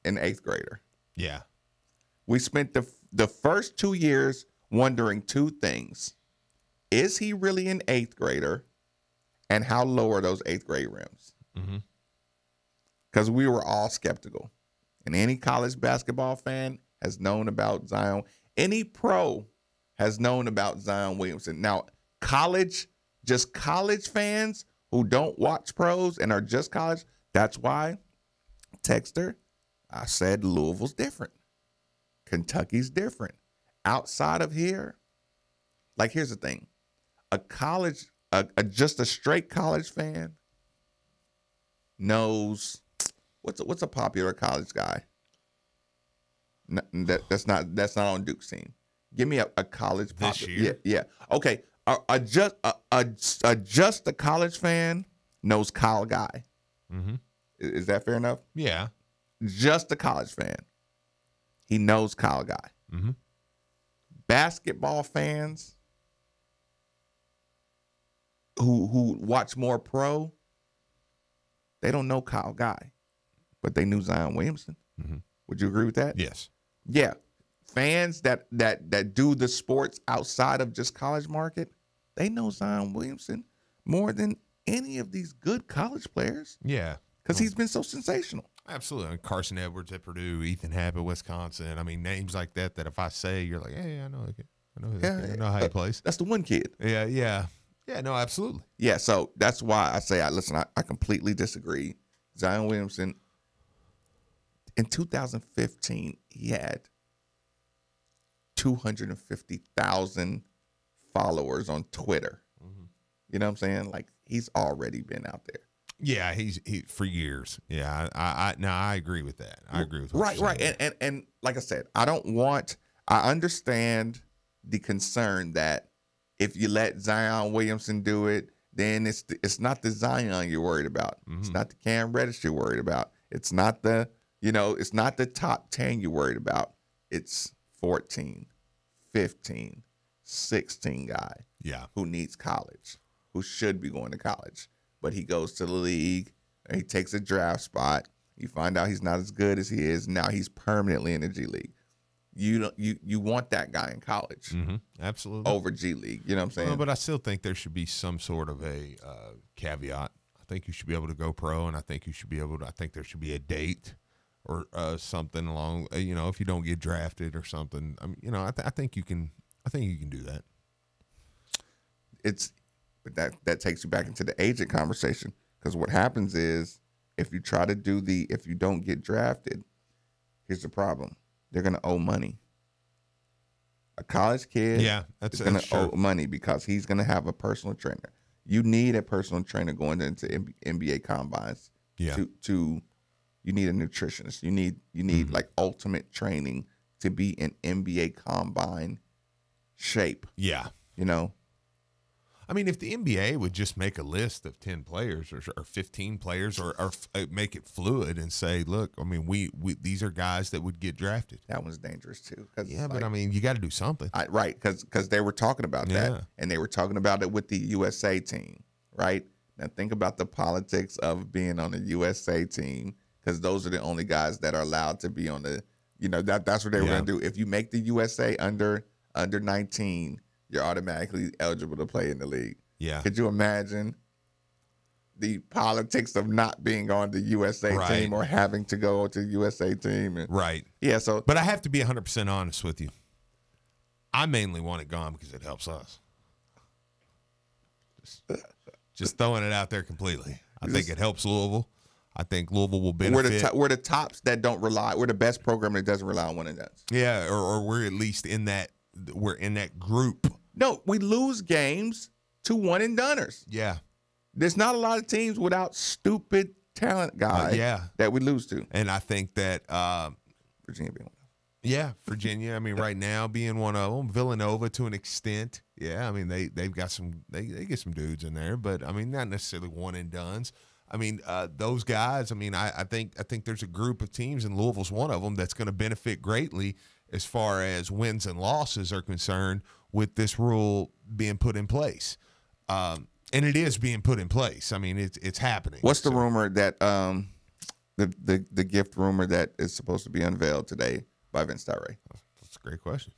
[SPEAKER 2] an 8th grader.
[SPEAKER 1] Yeah.
[SPEAKER 2] We spent the first 2 years wondering two things. Is he really an 8th grader? And how low are those 8th grade rims? Because we were all skeptical. And any college basketball fan has known about Zion. Any pro has known about Zion Williamson. Now, just college fans who don't watch pros and are just college, that's why, Texter, I said Louisville's different. Kentucky's different. Outside of here, like, here's the thing. Just a straight college fan knows what's a popular college guy. That's not on Duke's team. Give me a college
[SPEAKER 1] this year.
[SPEAKER 2] Yeah. Okay. Just a college fan knows Kyle Guy. Is that fair enough?
[SPEAKER 1] Yeah.
[SPEAKER 2] Just a college fan. He knows Kyle Guy. Basketball fans who watch more pro, they don't know Kyle Guy, but they knew Zion Williamson. Would you agree with that?
[SPEAKER 1] Yes.
[SPEAKER 2] Yeah. Fans that do the sports outside of just college market, they know Zion Williamson more than any of these good college players.
[SPEAKER 1] Yeah.
[SPEAKER 2] Because he's been so sensational.
[SPEAKER 1] Absolutely. Carson Edwards at Purdue, Ethan Happ at Wisconsin. I mean, names like that if I say, you're like, hey, I know I know how he plays.
[SPEAKER 2] That's the one kid.
[SPEAKER 1] Yeah, no, absolutely.
[SPEAKER 2] Yeah, so that's why I say, I completely disagree. Zion Williamson, in 2015, he had 250,000 followers on Twitter. You know what I'm saying? Like, he's already been out there.
[SPEAKER 1] Yeah, he for years. Yeah, I agree with that. I agree with what
[SPEAKER 2] right. And like I said, I understand the concern that if you let Zion Williamson do it, then it's not the Zion you're worried about. It's not the Cam Reddish you're worried about. It's not the top 10 you're worried about. It's 14, 15, 16 guy.
[SPEAKER 1] Yeah.
[SPEAKER 2] Who needs college, who should be going to college. But he goes to the league, and he takes a draft spot. You find out he's not as good as he is. Now he's permanently in the G League. You want that guy in college.
[SPEAKER 1] Absolutely.
[SPEAKER 2] Over G League. You know what I'm saying?
[SPEAKER 1] Well, but I still think there should be some sort of a caveat. I think you should be able to go pro, and I think there should be a date or something along, if you don't get drafted or something. I think you can do that.
[SPEAKER 2] But that takes you back into the agent conversation, because what happens is if you don't get drafted, here's the problem. They're going to owe money. A college kid is going to owe money because he's going to have a personal trainer. You need a personal trainer going into NBA combines.
[SPEAKER 1] Yeah.
[SPEAKER 2] You need a nutritionist. You need like ultimate training to be in NBA combine shape.
[SPEAKER 1] Yeah. I mean, if the NBA would just make a list of 10 players or 15 players or make it fluid and say, look, I mean, we these are guys that would get drafted.
[SPEAKER 2] That one's dangerous too.
[SPEAKER 1] Yeah, but I mean, you got to do something.
[SPEAKER 2] Right, because they were talking about that, and they were talking about it with the USA team, right? Now think about the politics of being on the USA team, because those are the only guys that are allowed to be on the, that's what they were going to do. If you make the USA under 19, you're automatically eligible to play in the league.
[SPEAKER 1] Yeah.
[SPEAKER 2] Could you imagine the politics of not being on the USA team or having to go to the USA team?
[SPEAKER 1] Right.
[SPEAKER 2] Yeah. So,
[SPEAKER 1] but I have to be 100% honest with you. I mainly want it gone because it helps us. Just throwing it out there completely. I think it helps Louisville. I think Louisville will benefit.
[SPEAKER 2] We're the tops that don't rely. We're the best program that doesn't rely on one and done.
[SPEAKER 1] Yeah, or we're at least in that. We're in that group.
[SPEAKER 2] No, we lose games to one and doneers.
[SPEAKER 1] Yeah.
[SPEAKER 2] There's not a lot of teams without stupid talent guy that we lose to.
[SPEAKER 1] And I think that
[SPEAKER 2] Virginia being one.
[SPEAKER 1] Yeah, Virginia. I mean, right now being one of them. Villanova to an extent. Yeah, I mean they've got some they get some dudes in there, but I mean not necessarily one and dones. I mean those guys. I mean I think there's a group of teams, and Louisville's one of them, that's going to benefit greatly as far as wins and losses are concerned with this rule being put in place. And it is being put in place. I mean it's happening.
[SPEAKER 2] What's the rumor that the gift rumor that is supposed to be unveiled today by Vince Tyree?
[SPEAKER 1] That's a great question.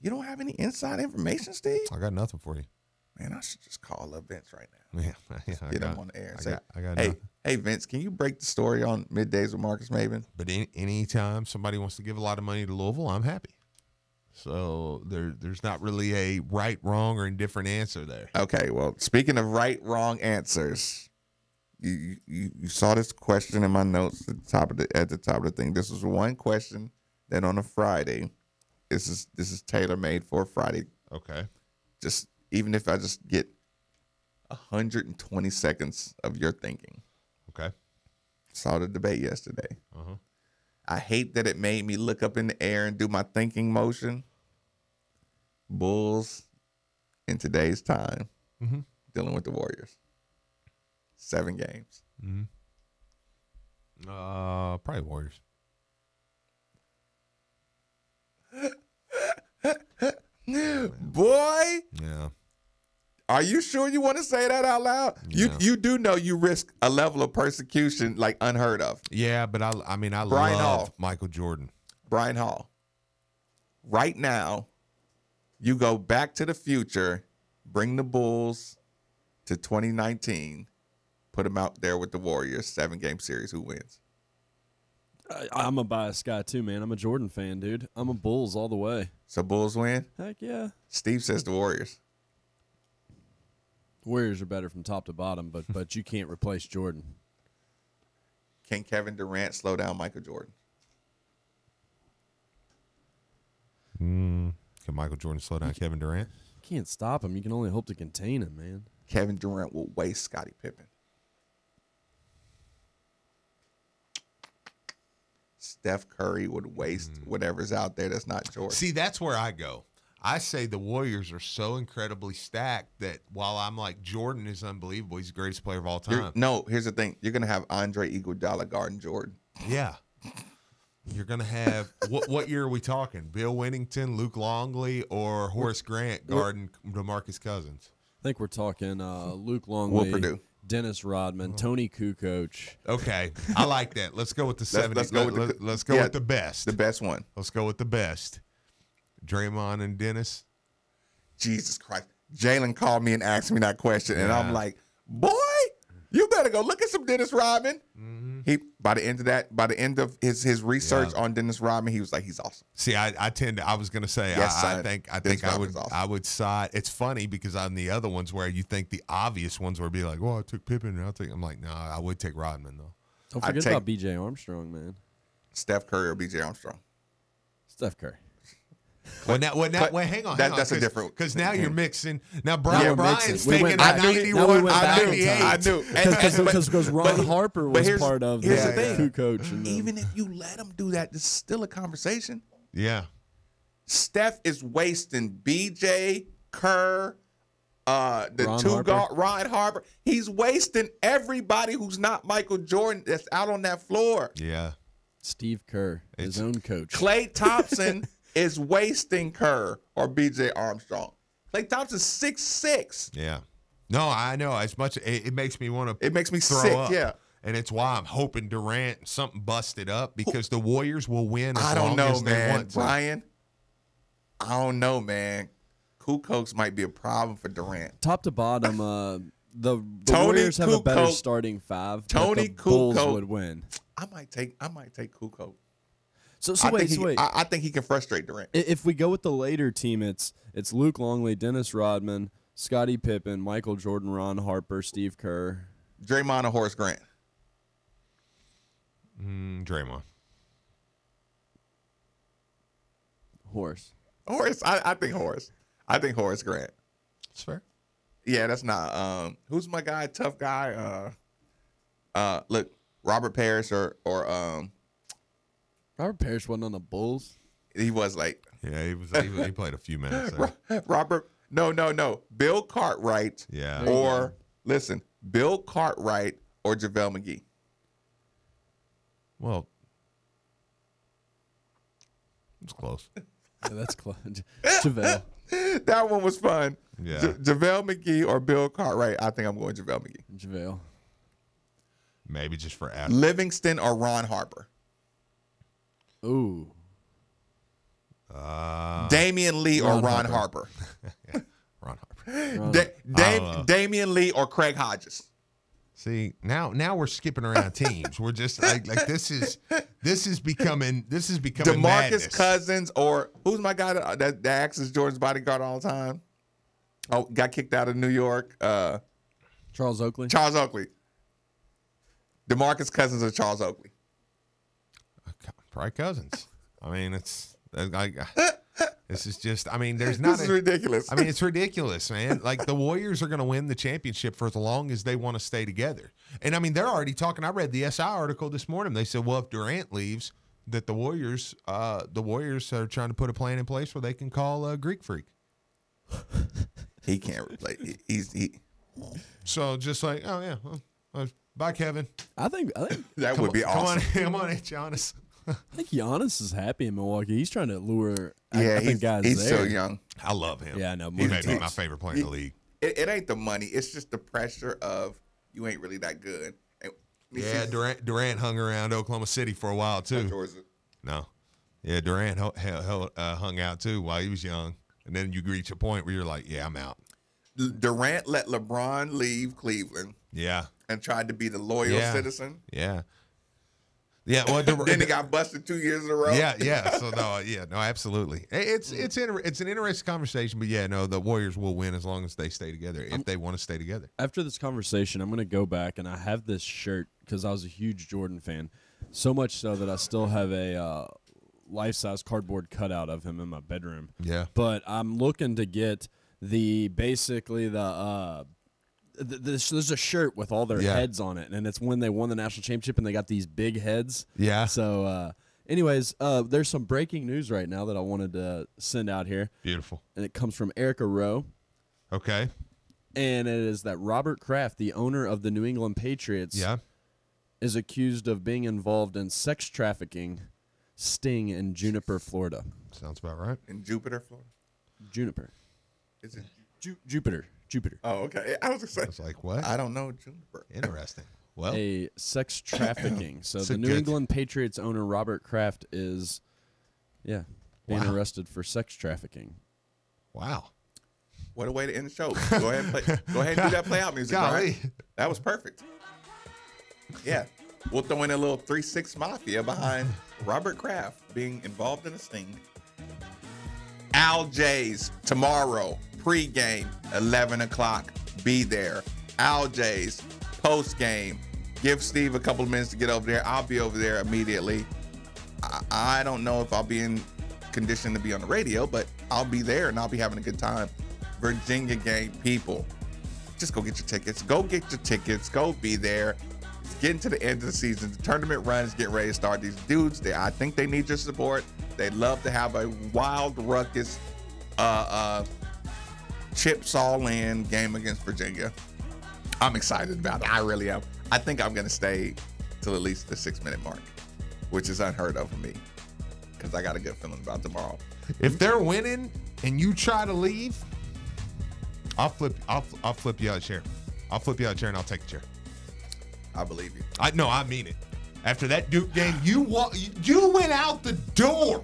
[SPEAKER 2] You don't have any inside information, Steve?
[SPEAKER 1] I got nothing for you.
[SPEAKER 2] Man, I should just call up Vince right now.
[SPEAKER 1] Yeah,
[SPEAKER 2] get him on the air and say,
[SPEAKER 1] I got
[SPEAKER 2] hey,
[SPEAKER 1] nothing.
[SPEAKER 2] Hey, Vince, can you break the story on Middays with Marcus Maben?
[SPEAKER 1] But anytime somebody wants to give a lot of money to Louisville, I'm happy. So there's not really a right, wrong, or indifferent answer there.
[SPEAKER 2] Okay, well, speaking of right, wrong answers, you saw this question in my notes at the top of the thing. This was one question that on a Friday, this is tailor made for a Friday.
[SPEAKER 1] Okay.
[SPEAKER 2] Just even if I just get 120 seconds of your thinking.
[SPEAKER 1] Okay.
[SPEAKER 2] Saw the debate yesterday.
[SPEAKER 1] Uh-huh.
[SPEAKER 2] I hate that it made me look up in the air and do my thinking motion. Bulls in today's time dealing with the Warriors. 7 games.
[SPEAKER 1] Probably Warriors.
[SPEAKER 2] Boy.
[SPEAKER 1] Yeah.
[SPEAKER 2] Are you sure you want to say that out loud?
[SPEAKER 1] Yeah.
[SPEAKER 2] You do know you risk a level of persecution like unheard of.
[SPEAKER 1] Yeah, but I love
[SPEAKER 2] Hall.
[SPEAKER 1] Michael Jordan.
[SPEAKER 2] Brian Hall. Right now, you go back to the future, bring the Bulls to 2019, put them out there with the Warriors, 7-game series. Who wins?
[SPEAKER 5] I'm a biased guy too, man. I'm a Jordan fan, dude. I'm a Bulls all the way.
[SPEAKER 2] So Bulls win?
[SPEAKER 5] Heck yeah.
[SPEAKER 2] Steve says the Warriors.
[SPEAKER 5] Warriors are better from top to bottom, but you can't replace Jordan.
[SPEAKER 2] Can Kevin Durant slow down Michael Jordan?
[SPEAKER 1] Can Michael Jordan slow down Kevin Durant?
[SPEAKER 5] You can't stop him. You can only hope to contain him, man.
[SPEAKER 2] Kevin Durant will waste Scottie Pippen. Steph Curry would waste whatever's out there that's not Jordan.
[SPEAKER 1] See, that's where I go. I say the Warriors are so incredibly stacked that while I'm like, Jordan is unbelievable, he's the greatest player of all time.
[SPEAKER 2] No, here's the thing. You're going to have Andre Iguodala guarding Jordan.
[SPEAKER 1] Yeah. You're going to have, what year are we talking? Bill Winnington, Luke Longley, or Horace Grant guarding DeMarcus Cousins?
[SPEAKER 5] I think we're talking Luke Longley,
[SPEAKER 2] Will Perdue,
[SPEAKER 5] Dennis Rodman, Tony Kukoc.
[SPEAKER 1] Okay, I like that. Let's go with the 70s. Let's go with the best.
[SPEAKER 2] The best one.
[SPEAKER 1] Let's go with the best. Draymond and Dennis.
[SPEAKER 2] Jesus Christ. Jalen called me and asked me that question, and I'm like, boy, you better go look at some Dennis Rodman. He by the end of his research on Dennis Rodman, he was like, he's awesome.
[SPEAKER 1] See, I was gonna say,
[SPEAKER 2] yes,
[SPEAKER 1] I think
[SPEAKER 2] awesome.
[SPEAKER 1] I would side. It's funny because on the other ones where you think the obvious ones would be like, well, I took Pippen, and I'm like, no, I would take Rodman though.
[SPEAKER 5] Don't forget about B.J. Armstrong, man.
[SPEAKER 2] Steph Curry or B.J. Armstrong?
[SPEAKER 5] Steph Curry.
[SPEAKER 1] Well, hang on.
[SPEAKER 2] That's a different.
[SPEAKER 1] Because now you're mixing. Now Brian's
[SPEAKER 5] we
[SPEAKER 1] thinking
[SPEAKER 5] went
[SPEAKER 1] 91, 98.
[SPEAKER 2] I knew.
[SPEAKER 5] Because Ron Harper was part of
[SPEAKER 2] here's the thing.
[SPEAKER 5] Coach.
[SPEAKER 2] Even if you let him do that, it's still a conversation.
[SPEAKER 1] Yeah.
[SPEAKER 2] Steph is wasting B.J., Kerr, Ron Harper. He's wasting everybody who's not Michael Jordan that's out on that floor.
[SPEAKER 1] Yeah.
[SPEAKER 5] Steve Kerr, his own coach.
[SPEAKER 2] Klay Thompson is wasting Kerr or B.J. Armstrong. Klay Thompson's 6'6".
[SPEAKER 1] Yeah. No, I know. As much it makes me want to.
[SPEAKER 2] It makes me
[SPEAKER 1] throw
[SPEAKER 2] sick.
[SPEAKER 1] up.
[SPEAKER 2] Yeah.
[SPEAKER 1] And it's why I'm hoping Durant something busted up because the Warriors will win. As
[SPEAKER 2] I don't
[SPEAKER 1] long
[SPEAKER 2] know,
[SPEAKER 1] as they
[SPEAKER 2] man.
[SPEAKER 1] want to.
[SPEAKER 2] Brian, I don't know, man. Kukoc might be a problem for Durant.
[SPEAKER 5] Top to bottom, the Warriors have a better starting five.
[SPEAKER 2] Tony
[SPEAKER 5] but the Bulls
[SPEAKER 2] Kukoc
[SPEAKER 5] would win.
[SPEAKER 2] I might take Kukoc.
[SPEAKER 5] So
[SPEAKER 2] wait.
[SPEAKER 5] wait.
[SPEAKER 2] I think he can frustrate Durant.
[SPEAKER 5] If we go with the later team, it's Luke Longley, Dennis Rodman, Scottie Pippen, Michael Jordan, Ron Harper, Steve Kerr,
[SPEAKER 2] Draymond or Horace Grant.
[SPEAKER 1] Draymond.
[SPEAKER 5] Horace.
[SPEAKER 2] I think Horace. I think Horace Grant.
[SPEAKER 1] That's fair.
[SPEAKER 2] Yeah, that's not. Who's my guy? Tough guy. Look, Robert Parrish or
[SPEAKER 5] Robert Parrish wasn't on the Bulls.
[SPEAKER 2] He was late.
[SPEAKER 1] Yeah, he played a few minutes there.
[SPEAKER 2] Robert, no. Bill Cartwright.
[SPEAKER 1] Yeah.
[SPEAKER 2] Or listen, Bill Cartwright or JaVale McGee.
[SPEAKER 1] Well, it's close.
[SPEAKER 5] Yeah, that's close. JaVale.
[SPEAKER 2] That one was fun.
[SPEAKER 1] Yeah.
[SPEAKER 2] JaVale McGee or Bill Cartwright. I think I'm going JaVale McGee.
[SPEAKER 5] JaVale.
[SPEAKER 1] Maybe just for after.
[SPEAKER 2] Livingston or Ron Harper.
[SPEAKER 5] Ooh.
[SPEAKER 2] Damian Lee or Ron Harper.
[SPEAKER 1] Ron Harper.
[SPEAKER 2] Damian Lee or Craig Hodges.
[SPEAKER 1] See, now we're skipping around teams. We're just like this is becoming
[SPEAKER 2] DeMarcus
[SPEAKER 1] madness.
[SPEAKER 2] Cousins or who's my guy that acts as Jordan's bodyguard all the time? Oh, got kicked out of New York.
[SPEAKER 5] Charles Oakley.
[SPEAKER 2] Charles Oakley. DeMarcus Cousins or Charles Oakley.
[SPEAKER 1] Probably Cousins. I mean, it's like this is just. I mean, there's not.
[SPEAKER 2] This is ridiculous.
[SPEAKER 1] I mean, it's ridiculous, man. Like the Warriors are going to win the championship for as long as they want to stay together. And I mean, they're already talking. I read the SI article this morning. They said, well, if Durant leaves, that the Warriors are trying to put a plan in place where they can call Greek Freak.
[SPEAKER 2] He can't replace.
[SPEAKER 1] So just like, oh yeah, well, bye, Kevin.
[SPEAKER 5] I think
[SPEAKER 2] that would be awesome.
[SPEAKER 1] Come on, Giannis.
[SPEAKER 5] I think Giannis is happy in Milwaukee. He's trying to lure.
[SPEAKER 2] Yeah,
[SPEAKER 5] I think guys
[SPEAKER 2] he's
[SPEAKER 5] there.
[SPEAKER 2] so young.
[SPEAKER 1] I love him.
[SPEAKER 5] Yeah, I know.
[SPEAKER 1] He may be my favorite player in the league.
[SPEAKER 2] It ain't the money. It's just the pressure of you ain't really that good.
[SPEAKER 1] Yeah, Durant hung around Oklahoma City for a while too. No, yeah, Durant hung out too while he was young, and then you reach a point where you're like, yeah, I'm out.
[SPEAKER 2] Durant let LeBron leave Cleveland.
[SPEAKER 1] Yeah,
[SPEAKER 2] and tried to be the loyal citizen.
[SPEAKER 1] Yeah. Yeah, well,
[SPEAKER 2] then he got busted 2 years in a row.
[SPEAKER 1] Yeah. So no, absolutely. It's an interesting conversation, but yeah, no, the Warriors will win as long as they stay together. If they want to stay together.
[SPEAKER 5] After this conversation, I'm going to go back and I have this shirt because I was a huge Jordan fan, so much so that I still have a life-size cardboard cutout of him in my bedroom.
[SPEAKER 1] Yeah,
[SPEAKER 5] but I'm looking to get there's a shirt with all their heads on it, and it's when they won the national championship, and they got these big heads.
[SPEAKER 1] Yeah.
[SPEAKER 5] So, anyways, there's some breaking news right now that I wanted to send out here.
[SPEAKER 1] Beautiful.
[SPEAKER 5] And it comes from Erica Rowe.
[SPEAKER 1] Okay.
[SPEAKER 5] And it is that Robert Kraft, the owner of the New England Patriots, is accused of being involved in sex trafficking sting in Juniper, Florida.
[SPEAKER 1] Sounds about right.
[SPEAKER 2] In Jupiter, Florida?
[SPEAKER 5] Juniper.
[SPEAKER 2] Is it
[SPEAKER 5] Jupiter.
[SPEAKER 2] Oh, okay. I was
[SPEAKER 1] like, what?
[SPEAKER 2] I don't know Juniper.
[SPEAKER 1] Interesting. Well,
[SPEAKER 5] a sex trafficking. So the New England Patriots owner Robert Kraft is, being arrested for sex trafficking.
[SPEAKER 1] Wow.
[SPEAKER 2] What a way to end the show. Go ahead and do that play out music. Right? That was perfect. Yeah. We'll throw in a little 3-6 Mafia behind Robert Kraft being involved in a sting. Al J's tomorrow. Pre-game, 11 o'clock. Be there. Al J's post-game. Give Steve a couple of minutes to get over there. I'll be over there immediately. I don't know if I'll be in condition to be on the radio, but I'll be there and I'll be having a good time. Virginia game people, just go get your tickets. Go get your tickets. Go be there. It's getting to the end of the season. The tournament run is getting ready to start. These dudes, I think they need your support. They'd love to have a wild, ruckus, chips all in game against Virginia. I'm excited about it. I really am. I think I'm going to stay till at least the 6-minute mark, which is unheard of for me because I got a good feeling about tomorrow.
[SPEAKER 1] If they're winning and you try to leave, I'll flip you out of the chair. I'll flip you out of the chair and I'll take the chair.
[SPEAKER 2] I believe you.
[SPEAKER 1] I mean it. After that Duke game, you went out the door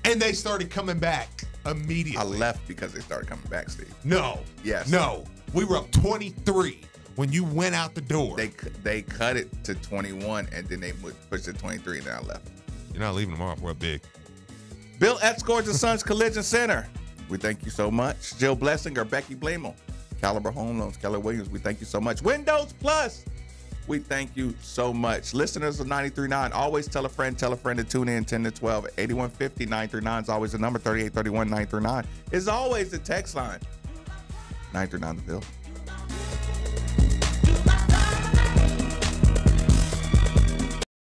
[SPEAKER 1] and they started coming back immediately.
[SPEAKER 2] I left because they started coming back, Steve.
[SPEAKER 1] No.
[SPEAKER 2] Yes.
[SPEAKER 1] No. We were up 23 when you went out the door.
[SPEAKER 2] They cut it to 21 and then they pushed it to 23 and then I left.
[SPEAKER 1] You're not leaving them off. We're up big.
[SPEAKER 2] Bill Escorts and Sons Collision Center. We thank you so much. Jill Blessing or Becky Blamel. Caliber Home Loans, Keller Williams. We thank you so much. Windows Plus. We thank you so much. Listeners of 93.9, always tell a friend to tune in 10 to 12. 8150 939 is always the number. 3831 939 is always the text line. 939 the Ville.